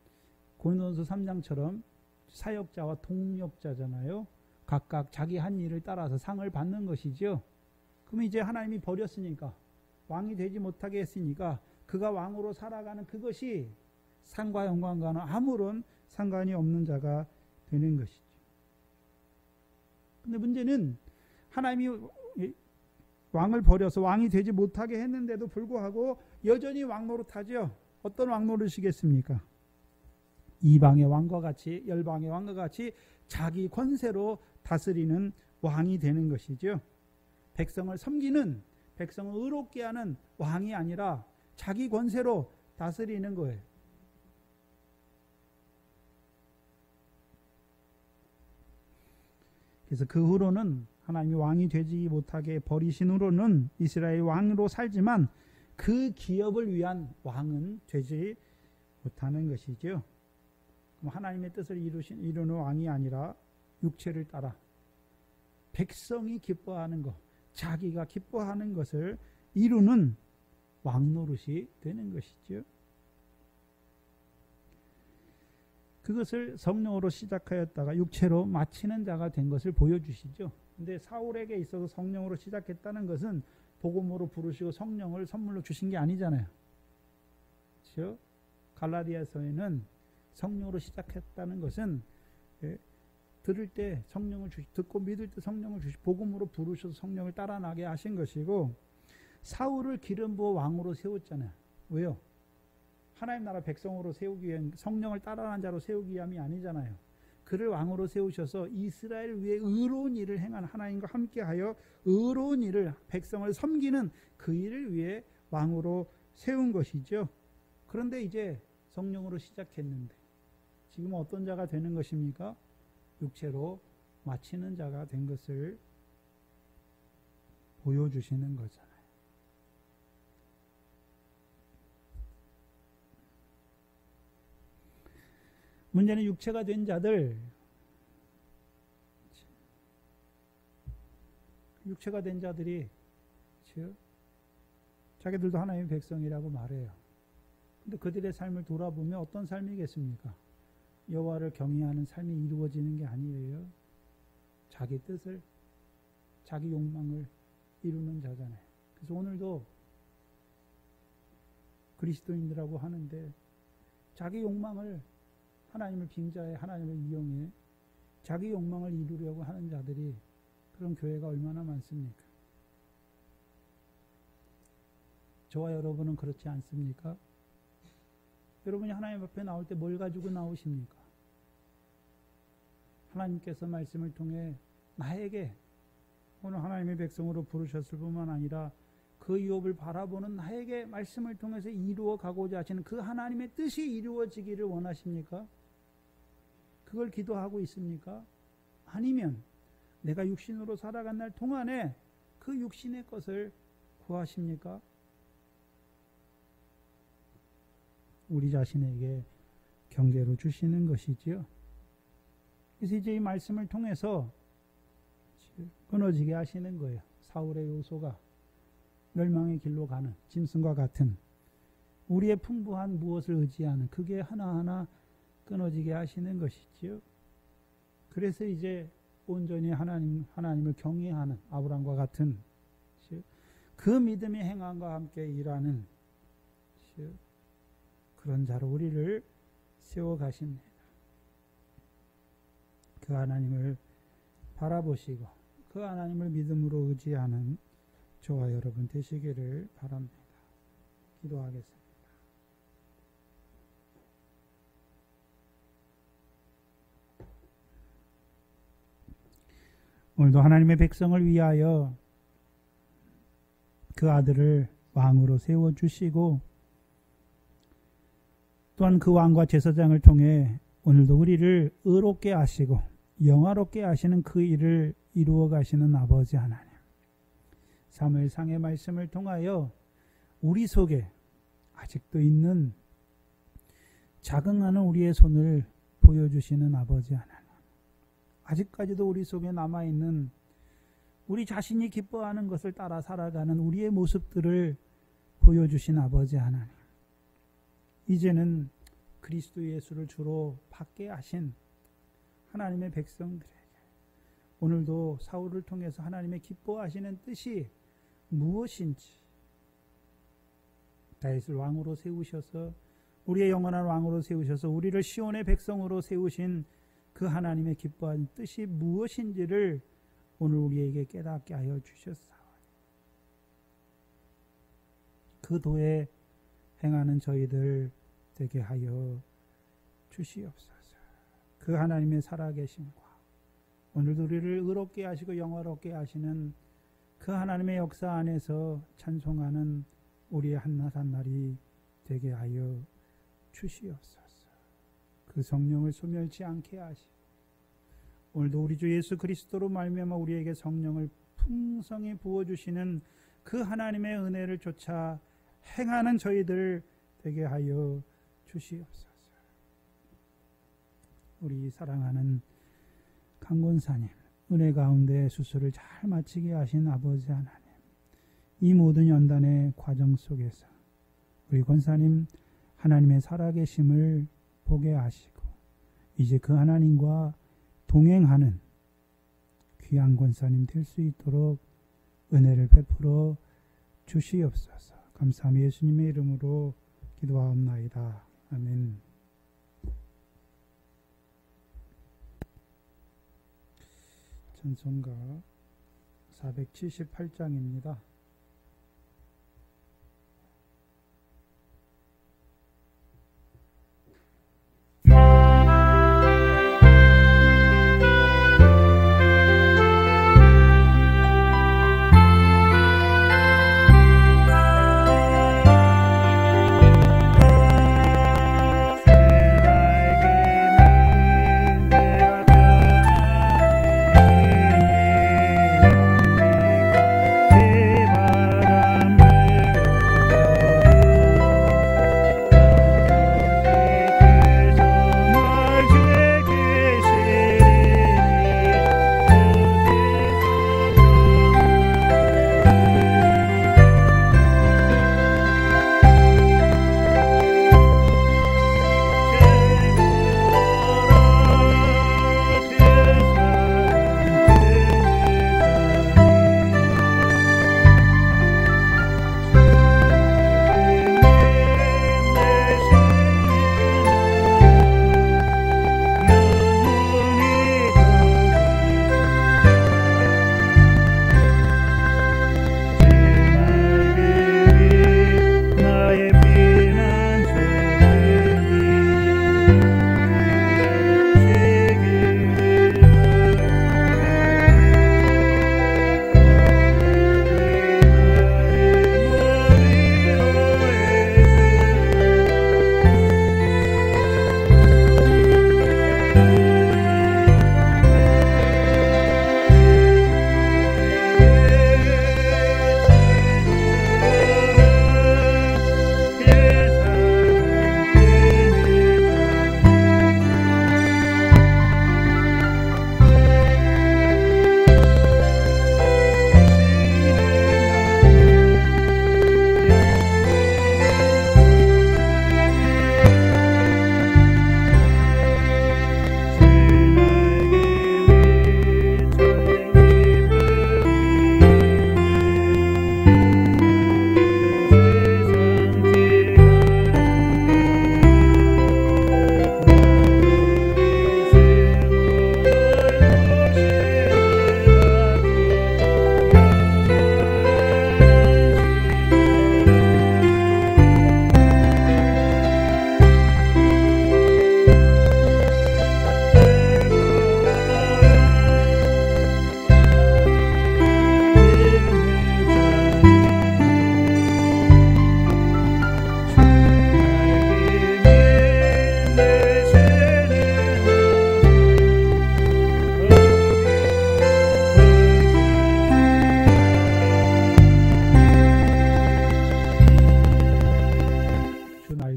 고린도전서 3장처럼 사역자와 동력자잖아요. 각각 자기 한 일을 따라서 상을 받는 것이죠. 그럼 이제 하나님이 버렸으니까, 왕이 되지 못하게 했으니까 그가 왕으로 살아가는 그것이 상과 영광과는 아무런 상관이 없는 자가 되는 것이죠. 근데 문제는 하나님이 왕을 버려서 왕이 되지 못하게 했는데도 불구하고 여전히 왕 노릇하죠. 어떤 왕 노릇이겠습니까? 이방의 왕과 같이, 열방의 왕과 같이 자기 권세로 다스리는 왕이 되는 것이죠. 백성을 섬기는, 백성을 의롭게 하는 왕이 아니라 자기 권세로 다스리는 거예요. 그래서 그 후로는 하나님이 왕이 되지 못하게 버리신 후로는 이스라엘 왕으로 살지만 그 기업을 위한 왕은 되지 못하는 것이죠. 그럼 하나님의 뜻을 이루는 왕이 아니라 육체를 따라 백성이 기뻐하는 것, 자기가 기뻐하는 것을 이루는 왕 노릇이 되는 것이죠. 그것을 성령으로 시작하였다가 육체로 마치는 자가 된 것을 보여주시죠. 근데 사울에게 있어서 성령으로 시작했다는 것은 복음으로 부르시고 성령을 선물로 주신 게 아니잖아요. 그렇죠? 갈라디아서에는 성령으로 시작했다는 것은 들을 때 성령을 듣고 믿을 때 성령을 복음으로 부르셔서 성령을 따라 나게 하신 것이고, 사울을 기름 부어 왕으로 세웠잖아요. 왜요? 하나님 나라 백성으로 세우기 위한, 성령을 따라하는 자로 세우기 위함이 아니잖아요. 그를 왕으로 세우셔서 이스라엘 위에 의로운 일을 행한, 하나님과 함께하여 의로운 일을, 백성을 섬기는 그 일을 위해 왕으로 세운 것이죠. 그런데 이제 성령으로 시작했는데 지금 어떤 자가 되는 것입니까? 육체로 마치는 자가 된 것을 보여주시는 거잖아요. 문제는 육체가 된 자들, 육체가 된 자들이 자기들도 하나님의 백성이라고 말해요. 근데 그들의 삶을 돌아보면 어떤 삶이겠습니까? 여호와를 경외하는 삶이 이루어지는 게 아니에요. 자기 뜻을, 자기 욕망을 이루는 자잖아요. 그래서 오늘도 그리스도인이라고 하는데 자기 욕망을, 하나님을 빙자해 하나님을 이용해 자기 욕망을 이루려고 하는 자들이, 그런 교회가 얼마나 많습니까? 저와 여러분은 그렇지 않습니까? 여러분이 하나님 앞에 나올 때 뭘 가지고 나오십니까? 하나님께서 말씀을 통해 나에게, 오늘 하나님의 백성으로 부르셨을 뿐만 아니라 그 유업을 바라보는 나에게 말씀을 통해서 이루어 가고자 하시는 그 하나님의 뜻이 이루어지기를 원하십니까? 그걸 기도하고 있습니까? 아니면 내가 육신으로 살아간 날 동안에 그 육신의 것을 구하십니까? 우리 자신에게 경계로 주시는 것이지요. 그래서 이제 이 말씀을 통해서 끊어지게 하시는 거예요. 사울의 요소가 멸망의 길로 가는 짐승과 같은, 우리의 풍부한 무엇을 의지하는 그게 하나하나 끊어지게 하시는 것이지요. 그래서 이제 온전히 하나님을 경외하는 아브라함과 같은 그 믿음의 행함과 함께 일하는 그런 자로 우리를 세워 가십니다. 그 하나님을 바라보시고 그 하나님을 믿음으로 의지하는 저와 여러분 되시기를 바랍니다. 기도하겠습니다. 오늘도 하나님의 백성을 위하여 그 아들을 왕으로 세워주시고 또한 그 왕과 제사장을 통해 오늘도 우리를 의롭게 하시고 영화롭게 하시는 그 일을 이루어 가시는 아버지 하나님, 사무엘상의 말씀을 통하여 우리 속에 아직도 있는 자긍하는 우리의 손을 보여주시는 아버지 하나님, 아직까지도 우리 속에 남아있는 우리 자신이 기뻐하는 것을 따라 살아가는 우리의 모습들을 보여주신 아버지 하나님, 이제는 그리스도 예수를 주로 받게 하신 하나님의 백성들에게 오늘도 사울을 통해서 하나님의 기뻐하시는 뜻이 무엇인지, 다윗을 왕으로 세우셔서 우리의 영원한 왕으로 세우셔서 우리를 시온의 백성으로 세우신 그 하나님의 기뻐하는 뜻이 무엇인지를 오늘 우리에게 깨닫게 하여 주셨사오니 그 도에 행하는 저희들 되게 하여 주시옵소서. 그 하나님의 살아계심과 오늘도 우리를 의롭게 하시고 영화롭게 하시는 그 하나님의 역사 안에서 찬송하는 우리의 한낮 한날이 되게 하여 주시옵소서. 그 성령을 소멸치 않게 하시고 오늘도 우리 주 예수 그리스도로 말미암아 우리에게 성령을 풍성히 부어주시는 그 하나님의 은혜를 쫓아 행하는 저희들 되게 하여 주시옵소서. 우리 사랑하는 강권사님, 은혜 가운데 수술을 잘 마치게 하신 아버지 하나님, 이 모든 연단의 과정 속에서 우리 권사님 하나님의 살아계심을 보게 하시고 이제 그 하나님과 동행하는 귀한 권사님 될 수 있도록 은혜를 베풀어 주시옵소서. 감사하며 예수님의 이름으로 기도하옵나이다. 아멘. 찬송가 478장입니다.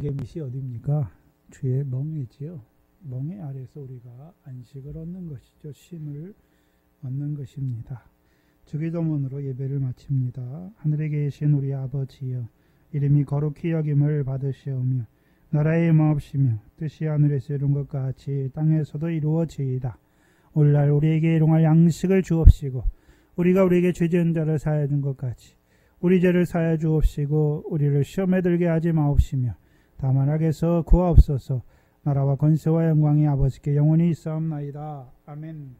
우리의 밑이 어디입니까? 주의 멍에지요. 멍에 아래서 우리가 안식을 얻는 것이죠. 쉼을 얻는 것입니다. 주기도문으로 예배를 마칩니다. 하늘에 계신 우리 아버지여, 이름이 거룩히 여김을 받으시오며 나라의 마옵시며 뜻이 하늘에서 이룬 것 같이 땅에서도 이루어지이다. 오늘날 우리에게 일용할 양식을 주옵시고 우리가 우리에게 죄 지은 자를 사하여 준 것 같이 우리 죄를 사하여 주옵시고 우리를 시험에 들게 하지 마옵시며 다만 악에서 구하옵소서. 나라와 권세와 영광이 아버지께 영원히 있사옵나이다. 아멘.